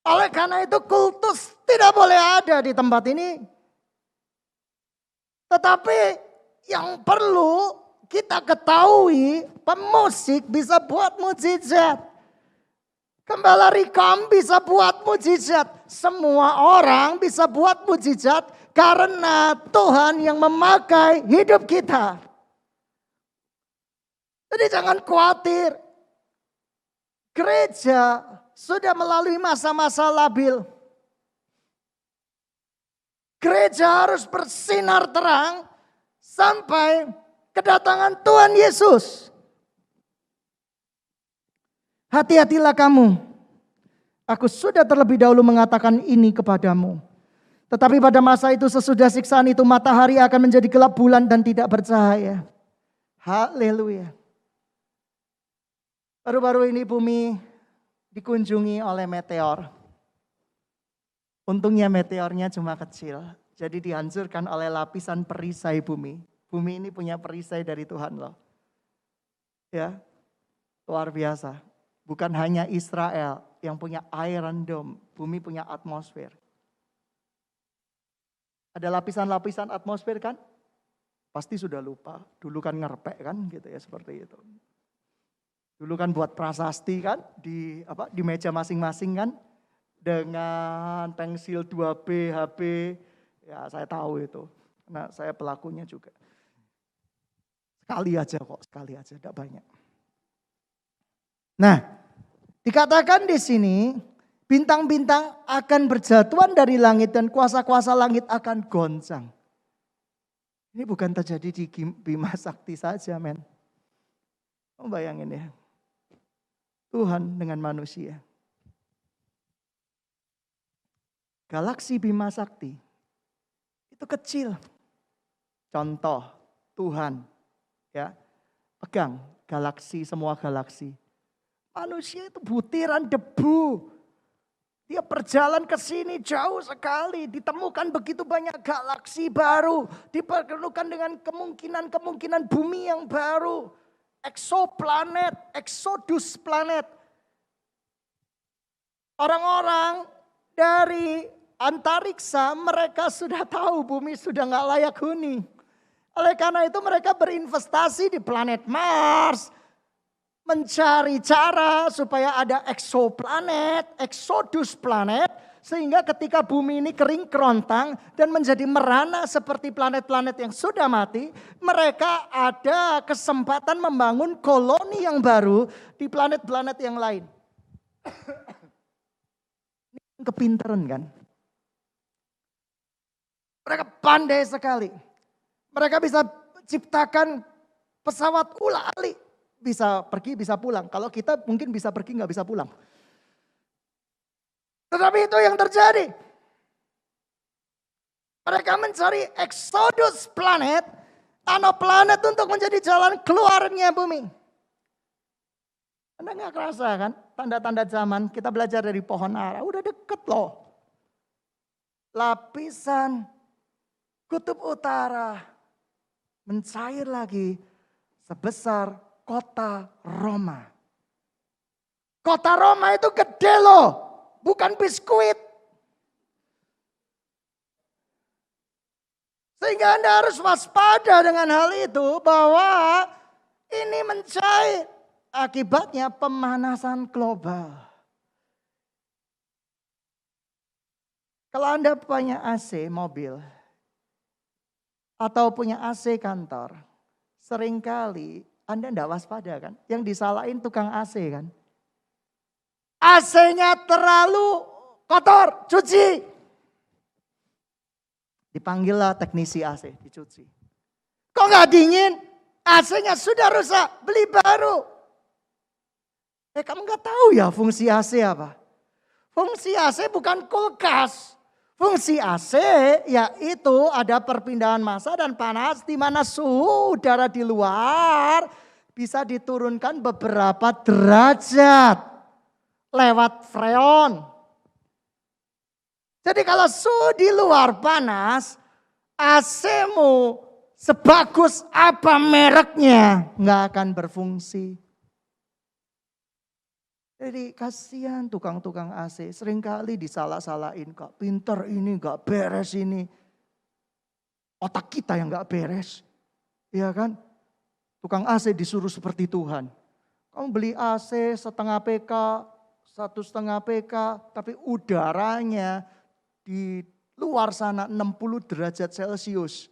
Oleh karena itu kultus tidak boleh ada di tempat ini. Tetapi yang perlu kita ketahui, pemusik bisa buat mujizat. Gembala Rikam bisa buat mujizat. Semua orang bisa buat mujizat karena Tuhan yang memakai hidup kita. Jadi jangan khawatir. Gereja sudah melalui masa-masa labil. Gereja harus bersinar terang sampai kedatangan Tuhan Yesus. Hati-hatilah kamu. Aku sudah terlebih dahulu mengatakan ini kepadamu. Tetapi pada masa itu sesudah siksaan itu matahari akan menjadi gelap bulan dan tidak bercahaya. Haleluya. Baru-baru ini bumi dikunjungi oleh meteor. Untungnya meteornya cuma kecil. Jadi dihancurkan oleh lapisan perisai bumi. Bumi ini punya perisai dari Tuhan loh. Ya, luar biasa. Bukan hanya Israel yang punya Iron Dome. Bumi punya atmosfer. Ada lapisan-lapisan atmosfer kan? Pasti sudah lupa. Dulu kan ngerpek kan gitu ya, seperti itu. Dulu kan buat prasasti kan di meja masing-masing kan dengan pensil 2B, HB. Ya saya tahu itu. Karena saya pelakunya juga. Sekali aja kok, sekali aja, tidak banyak. Nah, dikatakan di sini bintang-bintang akan berjatuhan dari langit dan kuasa-kuasa langit akan goncang. Ini bukan terjadi di Bima Sakti saja, men. Kamu bayangin ya. Tuhan dengan manusia. Galaksi Bima Sakti itu kecil. Contoh Tuhan ya, pegang galaksi, semua galaksi. Manusia itu butiran debu. Dia berjalan ke sini jauh sekali, ditemukan begitu banyak galaksi baru, diperlukan dengan kemungkinan bumi yang baru. Exoplanet, exodus planet. Orang-orang dari antariksa mereka sudah tahu bumi sudah gak layak huni. Oleh karena itu mereka berinvestasi di planet Mars. mencari cara supaya ada exoplanet, exodus planet, sehingga ketika bumi ini kering kerontang dan menjadi merana seperti planet-planet yang sudah mati, mereka ada kesempatan membangun koloni yang baru di planet-planet yang lain. Ini kepintaran kan? Mereka pandai sekali. Mereka bisa ciptakan pesawat ula-alik. Bisa pergi, bisa pulang. Kalau kita mungkin bisa pergi, nggak bisa pulang. Tetapi itu yang terjadi. Mereka mencari exodus planet, planet untuk menjadi jalan keluarnya bumi. Anda nggak kerasa kan? Tanda-tanda zaman, kita belajar dari pohon ara, udah deket loh. Lapisan kutub utara mencair lagi sebesar kota Roma. Kota Roma itu gede loh, bukan biskuit. Sehingga Anda harus waspada dengan hal itu bahwa ini mencair. Akibatnya pemanasan global. Kalau Anda punya AC mobil atau punya AC kantor, seringkali Anda tidak waspada kan? Yang disalahin tukang AC kan? AC-nya terlalu kotor, cuci. Dipanggillah teknisi AC, dicuci. Kok nggak dingin? AC-nya sudah rusak, beli baru. Kamu nggak tahu ya fungsi AC apa? Fungsi AC bukan kulkas. Fungsi AC yaitu ada perpindahan massa dan panas di mana suhu udara di luar bisa diturunkan beberapa derajat lewat freon. Jadi kalau suhu di luar panas, AC-mu sebagus apa mereknya nggak akan berfungsi. Jadi kasihan tukang-tukang AC, seringkali disalah-salahin, Kak pinter ini, gak beres ini. Otak kita yang gak beres, iya kan? Tukang AC disuruh seperti Tuhan. Kamu beli AC setengah PK, 1,5 PK, tapi udaranya di luar sana 60 derajat Celcius.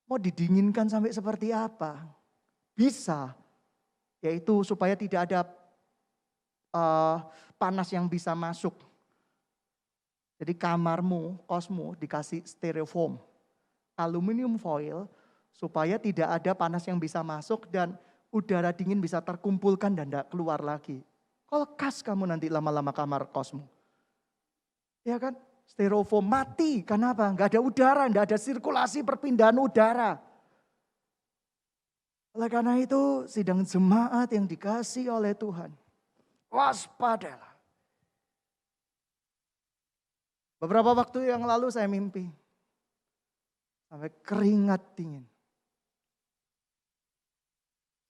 Mau didinginkan sampai seperti apa? Bisa, yaitu supaya tidak ada panas yang bisa masuk. Jadi kamarmu, kosmu dikasih styrofoam, aluminium foil supaya tidak ada panas yang bisa masuk dan udara dingin bisa terkumpulkan dan tidak keluar lagi. Kulkas kamu nanti lama-lama kamar kosmu. Ya kan? Styrofoam mati, kenapa? Enggak ada udara, enggak ada sirkulasi perpindahan udara. Oleh karena itu sidang jemaat yang dikasih oleh Tuhan, waspadalah. Beberapa waktu yang lalu saya mimpi. Sampai keringat dingin.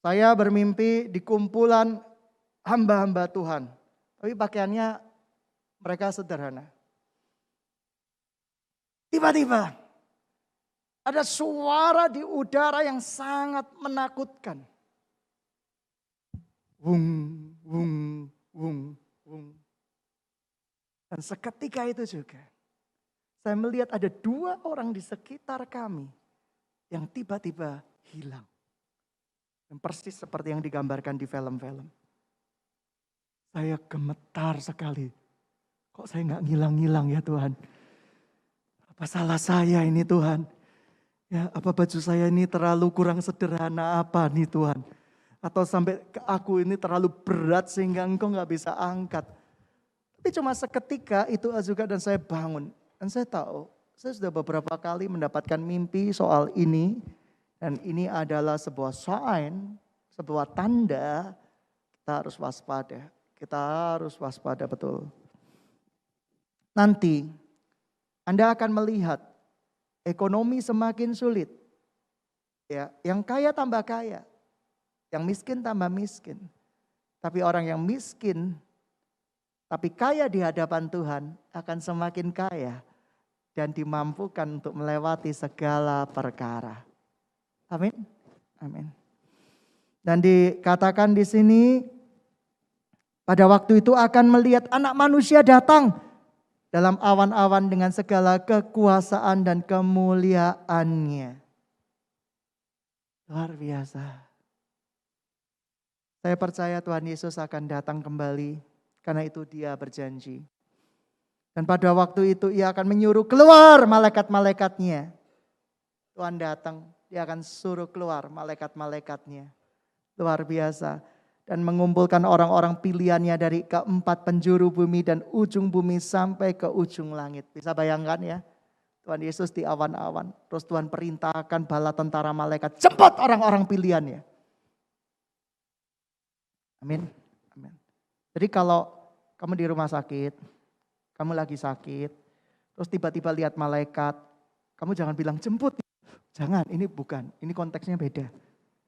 Saya bermimpi di kumpulan hamba-hamba Tuhan. Tapi pakaiannya mereka sederhana. Tiba-tiba ada suara di udara yang sangat menakutkan. Wung, wung, wung, wung. Dan seketika itu juga saya melihat ada 2 orang di sekitar kami yang tiba-tiba hilang. Dan persis seperti yang digambarkan di film-film. Saya gemetar sekali. Kok saya nggak ngilang-ngilang ya Tuhan? Apa salah saya ini Tuhan? Ya, apa baju saya ini terlalu kurang sederhana apa nih Tuhan? Atau sampai ke aku ini terlalu berat sehingga engkau nggak bisa angkat. Tapi cuma seketika itu juga dan saya bangun. Dan saya tahu, saya sudah beberapa kali mendapatkan mimpi soal ini. Dan ini adalah sebuah sign, sebuah tanda kita harus waspada. Kita harus waspada betul. Nanti Anda akan melihat ekonomi semakin sulit. Ya, yang kaya tambah kaya. Yang miskin tambah miskin. Tapi orang yang miskin tapi kaya di hadapan Tuhan akan semakin kaya dan dimampukan untuk melewati segala perkara. Amin. Amin. Dan dikatakan di sini, pada waktu itu akan melihat Anak Manusia datang dalam awan-awan dengan segala kekuasaan dan kemuliaannya. Luar biasa. Saya percaya Tuhan Yesus akan datang kembali, karena itu Dia berjanji. Dan pada waktu itu Ia akan menyuruh keluar malaikat-malaikatnya. Tuhan datang, Dia akan suruh keluar malaikat-malaikatnya. Luar biasa. Dan mengumpulkan orang-orang pilihannya dari keempat penjuru bumi dan ujung bumi sampai ke ujung langit. Bisa bayangkan ya, Tuhan Yesus di awan-awan. Terus Tuhan perintahkan bala tentara malaikat, jemput orang-orang pilihannya. Amin. Amin. Jadi kalau kamu di rumah sakit, kamu lagi sakit, terus tiba-tiba lihat malaikat, kamu jangan bilang jemput. Jangan, ini bukan, ini konteksnya beda.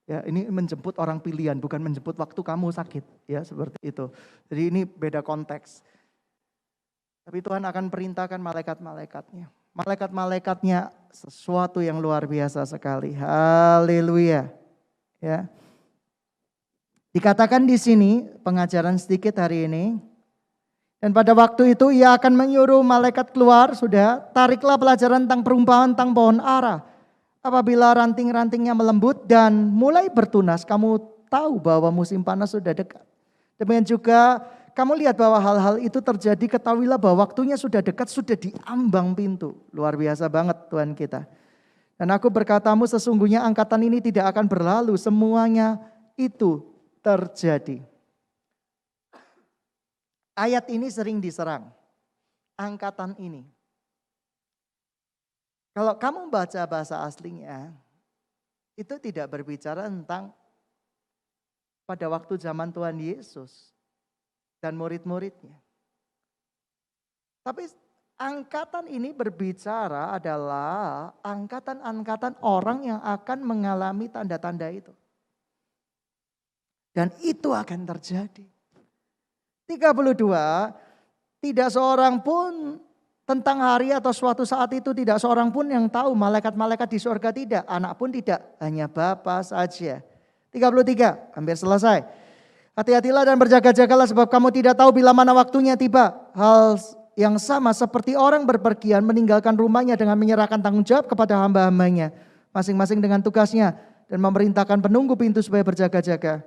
Ya, ini menjemput orang pilihan, bukan menjemput waktu kamu sakit, ya seperti itu. Jadi ini beda konteks. Tapi Tuhan akan perintahkan malaikat-malaikatnya. Malaikat-malaikatnya sesuatu yang luar biasa sekali. Haleluya. Ya. Dikatakan di sini pengajaran sedikit hari ini. Dan pada waktu itu Ia akan menyuruh malaikat keluar, sudah tariklah pelajaran tentang perumpamaan tentang pohon ara. Apabila ranting-rantingnya melembut dan mulai bertunas, kamu tahu bahwa musim panas sudah dekat. Demikian juga kamu lihat bahwa hal-hal itu terjadi, ketahuilah bahwa waktunya sudah dekat, sudah di ambang pintu. Luar biasa banget Tuhan kita. Dan aku berkatamu, sesungguhnya angkatan ini tidak akan berlalu, semuanya itu terjadi. Ayat ini sering diserang, angkatan ini. Kalau kamu baca bahasa aslinya, itu tidak berbicara tentang pada waktu zaman Tuhan Yesus dan murid-muridnya. Tapi angkatan ini berbicara adalah angkatan-angkatan orang yang akan mengalami tanda-tanda itu. Dan itu akan terjadi. 32, tidak seorang pun tentang hari atau suatu saat itu, tidak seorang pun yang tahu, malaikat-malaikat di surga tidak, anak pun tidak, hanya Bapa saja. 33, hampir selesai. Hati-hatilah dan berjaga-jagalah sebab kamu tidak tahu bila mana waktunya tiba. Hal yang sama seperti orang berpergian meninggalkan rumahnya dengan menyerahkan tanggung jawab kepada hamba-hambanya, masing-masing dengan tugasnya, dan memerintahkan penunggu pintu supaya berjaga-jaga.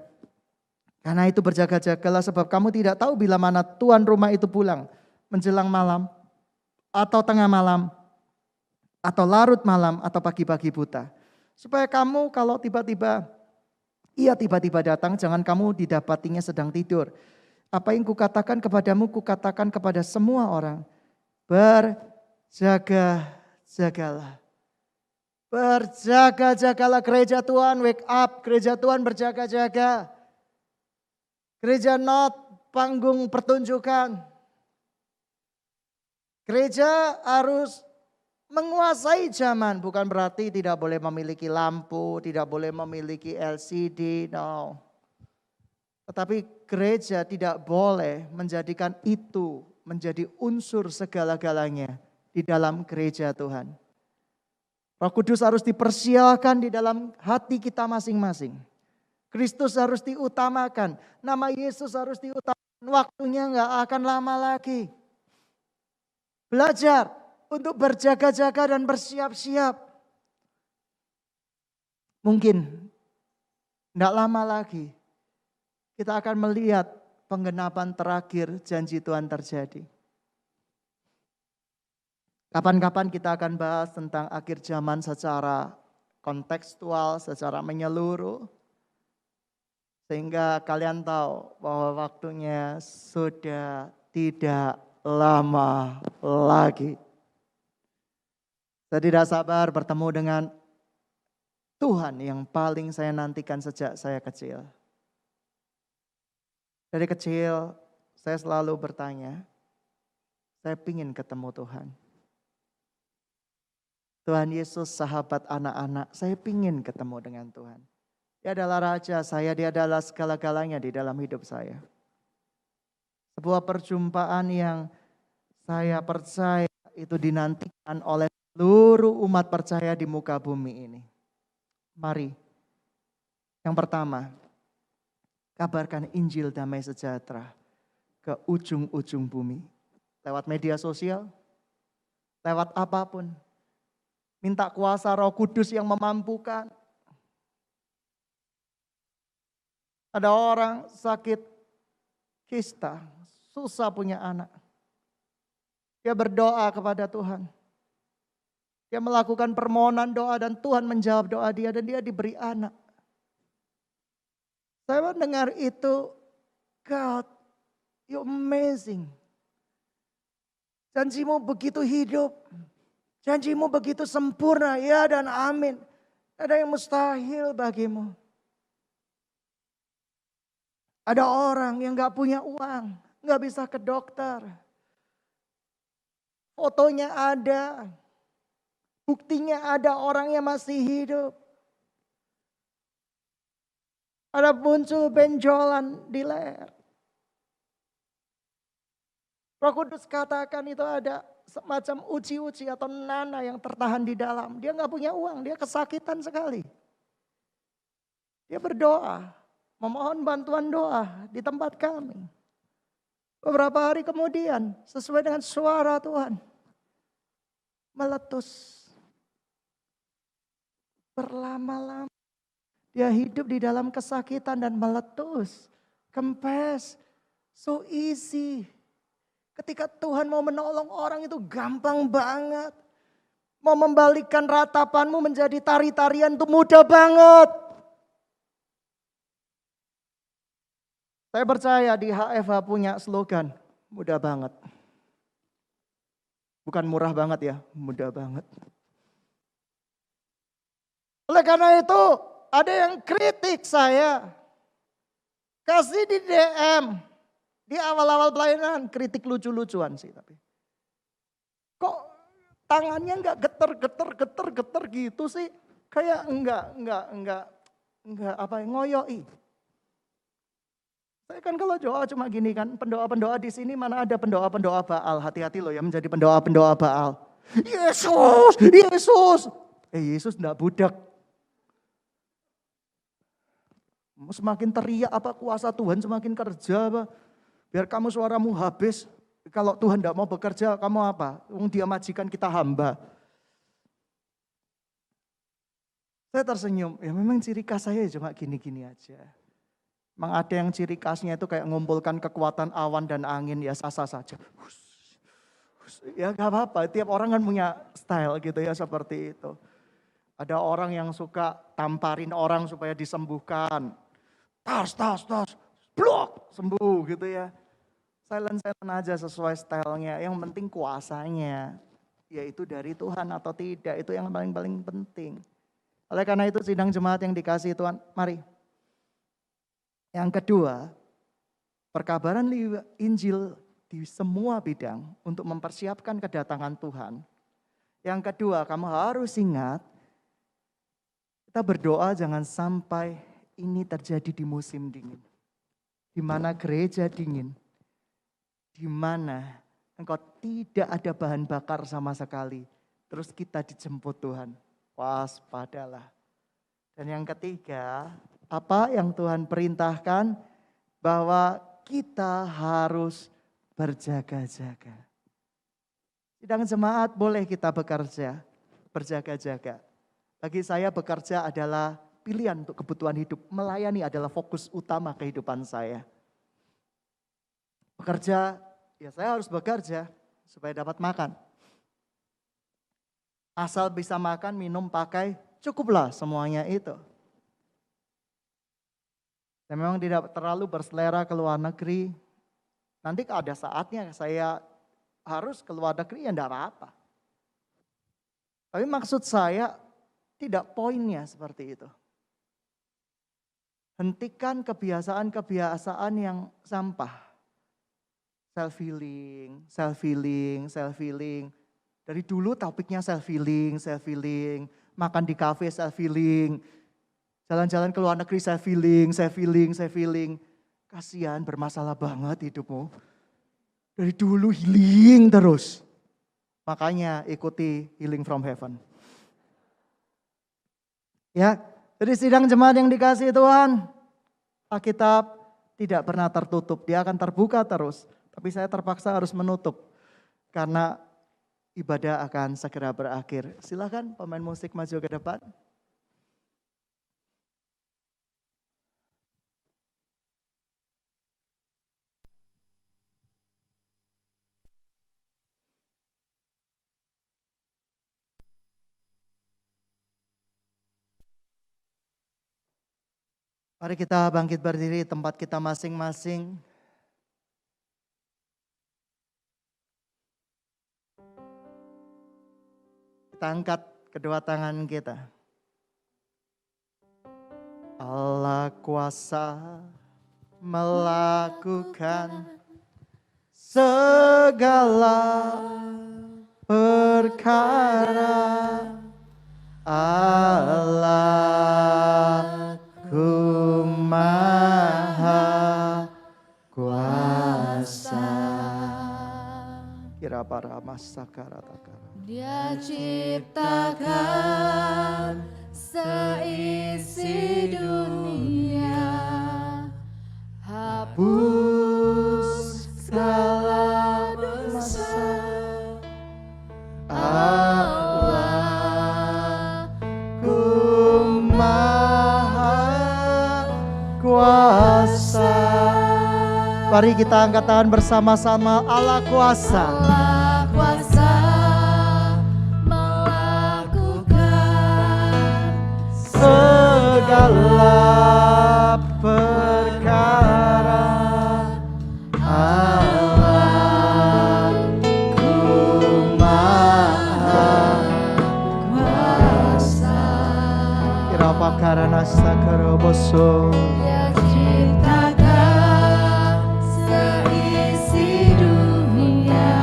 Karena itu berjaga-jagalah sebab kamu tidak tahu bila mana tuan rumah itu pulang, menjelang malam, atau tengah malam, atau larut malam, atau pagi-pagi buta. Supaya kamu kalau ia tiba-tiba datang, jangan kamu didapatinya sedang tidur. Apa yang kukatakan kepadamu, kukatakan kepada semua orang. Berjaga-jagalah. Berjaga-jagalah gereja Tuhan, wake up. Gereja Tuhan berjaga-jaga. Gereja not panggung pertunjukan. Gereja harus menguasai zaman, bukan berarti tidak boleh memiliki lampu, tidak boleh memiliki LCD, no. Tetapi gereja tidak boleh menjadikan itu menjadi unsur segala-galanya di dalam gereja Tuhan. Roh Kudus harus dipersialkan di dalam hati kita masing-masing. Kristus harus diutamakan, nama Yesus harus diutamakan, waktunya gak akan lama lagi. Belajar untuk berjaga-jaga dan bersiap-siap. Mungkin tidak lama lagi kita akan melihat penggenapan terakhir janji Tuhan terjadi. Kapan-kapan kita akan bahas tentang akhir zaman secara kontekstual, secara menyeluruh. Sehingga kalian tahu bahwa waktunya sudah tidak lama lagi. Saya tidak sabar bertemu dengan Tuhan yang paling saya nantikan sejak saya kecil. Dari kecil saya selalu bertanya, saya ingin ketemu Tuhan. Tuhan Yesus sahabat anak-anak, saya ingin ketemu dengan Tuhan. Dia adalah Raja saya, Dia adalah segala-galanya di dalam hidup saya. Sebuah perjumpaan yang saya percaya itu dinantikan oleh seluruh umat percaya di muka bumi ini. Mari, yang pertama, Kabarkan Injil damai sejahtera ke ujung-ujung bumi. Lewat media sosial, lewat apapun. Minta kuasa Roh Kudus yang memampukan. Ada orang sakit kista, susah punya anak. Dia berdoa kepada Tuhan. Dia melakukan permohonan doa dan Tuhan menjawab doa dia dan dia diberi anak. Saya mendengar itu, God, you're amazing. Janjimu begitu hidup. Janjimu begitu sempurna, ya dan amin. Ada yang mustahil bagimu. Ada orang yang gak punya uang, gak bisa ke dokter. Fotonya ada, buktinya ada orangnya masih hidup. Ada muncul benjolan di leher. Roh Kudus katakan itu ada semacam uci-uci atau nana yang tertahan di dalam. Dia gak punya uang, dia kesakitan sekali. Dia berdoa, memohon bantuan doa di tempat kami. Beberapa hari kemudian, sesuai dengan suara Tuhan, meletus. Berlama-lama. Dia hidup di dalam kesakitan dan meletus. Kempes. So easy. Ketika Tuhan mau menolong orang itu gampang banget. Mau membalikkan ratapanmu menjadi tari-tarian itu mudah banget. Saya percaya di HFH punya slogan, mudah banget. Bukan murah banget ya, mudah banget. Oleh karena itu, ada yang kritik saya. Kasih di DM. Di awal-awal pelayanan, kritik lucu-lucuan sih. Tapi kok tangannya enggak geter gitu sih. Kayak enggak ngoyoi. Saya kan kalau doa cuma gini kan, pendoa-pendoa di sini mana ada pendoa-pendoa Baal. Hati-hati loh ya menjadi pendoa-pendoa Baal. Yesus, Yesus. Yesus enggak budak. Semakin teriak apa kuasa Tuhan semakin kerja apa. Biar kamu suaramu habis. Kalau Tuhan enggak mau bekerja kamu apa? Dia majikan kita hamba. Saya tersenyum. Ya memang ciri khas saya cuma gini-gini aja. Memang ada yang ciri khasnya itu kayak ngumpulkan kekuatan awan dan angin ya sasa saja. Ya gak apa-apa, tiap orang kan punya style gitu ya seperti itu. Ada orang yang suka tamparin orang supaya disembuhkan. Tas, blok, sembuh gitu ya. Silent aja sesuai stylenya, yang penting kuasanya. Yaitu dari Tuhan atau tidak, itu yang paling penting. Oleh karena itu sidang jemaat yang dikasihi Tuhan, mari. Yang kedua, perkabaran Injil di semua bidang untuk mempersiapkan kedatangan Tuhan. Yang kedua, kamu harus ingat, kita berdoa jangan sampai ini terjadi di musim dingin. Di mana gereja dingin, di mana engkau tidak ada bahan bakar sama sekali. Terus kita dijemput Tuhan, waspadalah. Dan yang ketiga, apa yang Tuhan perintahkan bahwa kita harus berjaga-jaga. Sidang jemaat boleh kita bekerja, berjaga-jaga. Bagi saya bekerja adalah pilihan untuk kebutuhan hidup. Melayani adalah fokus utama kehidupan saya. Bekerja, ya saya harus bekerja supaya dapat makan. Asal bisa makan, minum, pakai, cukuplah semuanya itu. Saya memang tidak terlalu berselera ke luar negeri. Nanti ada saatnya saya harus ke luar negeri ya enggak apa-apa. Tapi maksud saya tidak poinnya seperti itu. Hentikan kebiasaan-kebiasaan yang sampah. Self-healing. Dari dulu topiknya self-healing. Makan di kafe self-healing. Jalan-jalan ke luar negeri self-healing. Kasihan bermasalah banget hidupmu. Dari dulu healing terus. Makanya ikuti Healing from Heaven. Ya, jadi sidang jemaat yang dikasihi Tuhan. Alkitab tidak pernah tertutup, dia akan terbuka terus. Tapi saya terpaksa harus menutup karena ibadah akan segera berakhir. Silakan pemain musik maju ke depan. Mari kita bangkit berdiri tempat kita masing-masing. Kita angkat kedua tangan kita. Allah kuasa melakukan segala perkara. Allahku Maha Kuasa. Kira para masakaratakara. Dia ciptakan seisi dunia, hapus segala dosa. Allahku Maha Kuasa. Mari kita angkat tangan bersama-sama. Allah kuasa. Allah kuasa melakukan segala perkara. Allahku Maha kuasa. Kirapa karana sakaroboso. Dia ciptakan seisi dunia,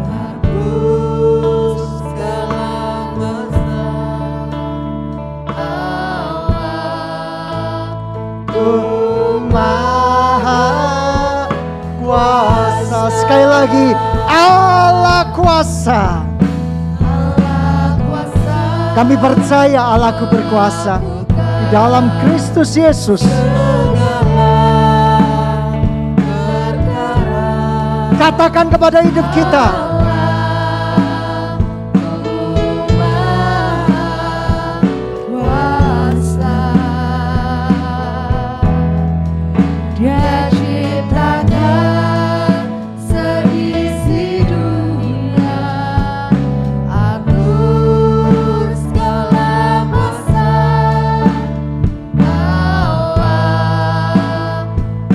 hapus segala dosa. Allahku Maha Kuasa. Sekali lagi, Allah kuasa. Allah kuasa. Kami percaya Allahku berkuasa di dalam Kristus Yesus. Katakan kepada hidup kita, kuasa. Dia ciptakan seisi dunia, atur segala masa.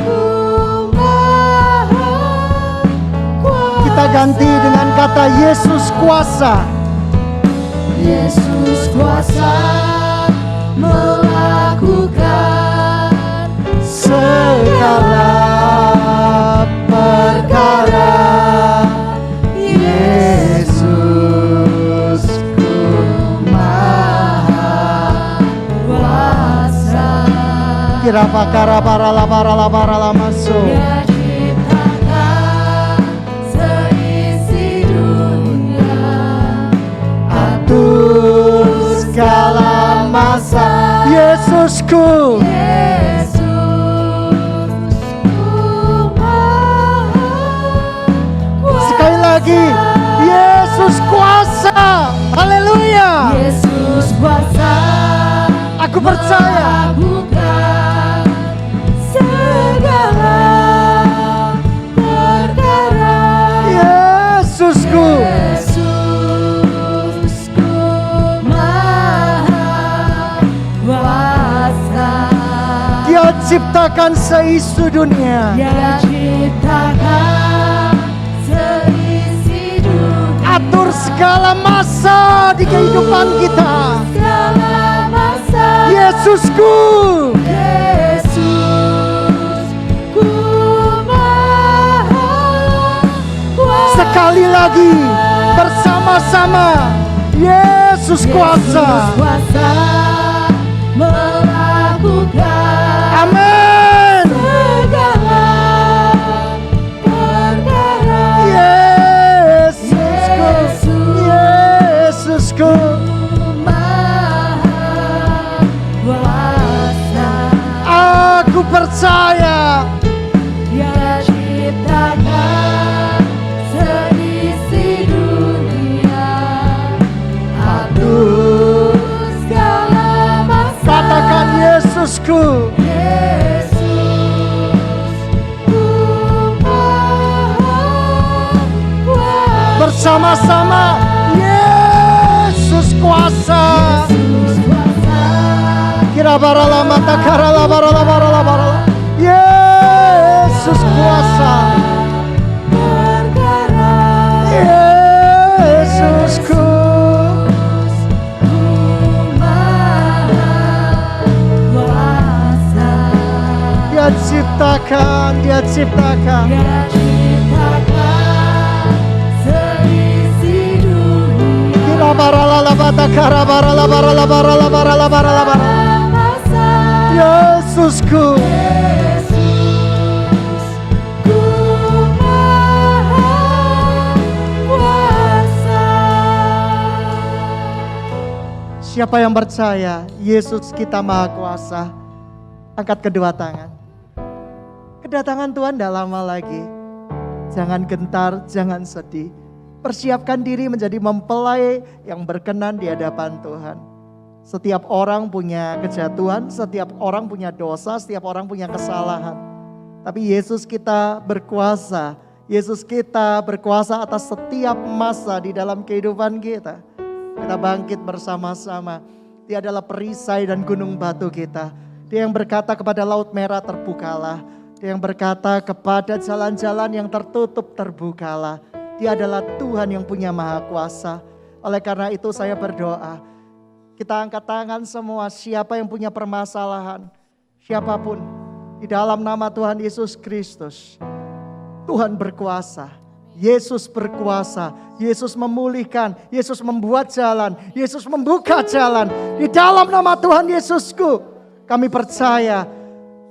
Allahku Maha Kuasa. kita ganti dengan kata Yesus kuasa. Yesus kuasa melakukan Segala perkara. Yesusku Maha kuasa. Kira pakara para masuk. Dia ciptakan seisi dunia, Atur segala masa. Yesusku. Yesusku Maha kuasa. Sekali lagi, Yesus kuasa. Haleluya. Yesus kuasa. Aku percaya. Melakukan segala perkara. Yesusku. Yesusku Maha kuasa. Dia ciptakan seisi dunia. Dia ciptakan seisi dunia, Atur segala masa di kehidupan kita. segala masa. Yesusku. Yesusku Maha kuasa. Sekali lagi bersama-sama. Yesus kuasa. Yesus kuasa melakukan Amin. segala perkara. Yesusku. Yesusku. Maha kuasa. Aku percaya. bersama-sama. Yesus kuasa. Kira barala mata karala barala barala barala. Yesus kuasa. Yesusku. Dia ciptakan, dia ciptakan. Kira barala bata kara barala barala barala barala barala barala. Yesusku. Siapa yang percaya Yesus kita Maha Kuasa, angkat kedua tangan. Kedatangan Tuhan tidak lama lagi. Jangan gentar, jangan sedih. Persiapkan diri menjadi mempelai yang berkenan di hadapan Tuhan. Setiap orang punya kejatuhan, setiap orang punya dosa, setiap orang punya kesalahan. Tapi Yesus kita berkuasa. Yesus kita berkuasa atas setiap masa di dalam kehidupan kita. Kita bangkit bersama-sama. Dia adalah perisai dan gunung batu kita. Dia yang berkata kepada laut merah terbukalah. Dia yang berkata kepada jalan-jalan yang tertutup terbukalah. Dia adalah Tuhan yang punya maha kuasa. Oleh karena itu saya berdoa. Kita angkat tangan semua, siapa yang punya permasalahan. Siapapun di dalam nama Tuhan Yesus Kristus. Tuhan berkuasa. Yesus berkuasa, Yesus memulihkan, Yesus membuat jalan, Yesus membuka jalan. Di dalam nama Tuhan Yesusku, kami percaya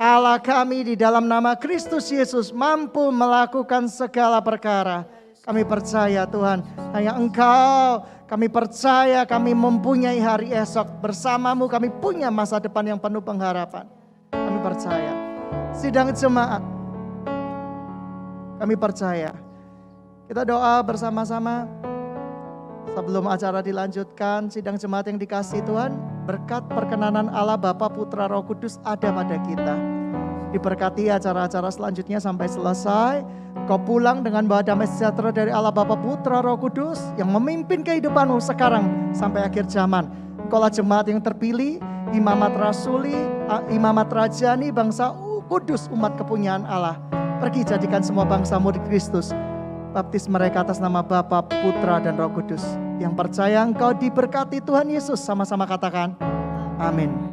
Allah kami di dalam nama Kristus Yesus mampu melakukan segala perkara. Kami percaya Tuhan, hanya Engkau, kami percaya kami mempunyai hari esok. Bersamamu kami punya masa depan yang penuh pengharapan. Kami percaya. Sidang jemaat, kami percaya. Kita doa bersama-sama sebelum acara dilanjutkan. Sidang jemaat yang dikasihi Tuhan, berkat perkenanan Allah Bapa, Putra, Roh Kudus ada pada kita. Diberkati acara-acara selanjutnya sampai selesai. Kau pulang dengan bawa damai sejahtera dari Allah Bapa, Putra, Roh Kudus yang memimpin kehidupanmu sekarang sampai akhir zaman. Engkaulah jemaat yang terpilih, imamat rasuli, imamat rajani, bangsa kudus, umat kepunyaan Allah. Pergi jadikan semua bangsa murid Kristus. Baptis mereka atas nama Bapa, Putra, dan Roh Kudus. Yang percaya engkau diberkati Tuhan Yesus, sama-sama katakan amin.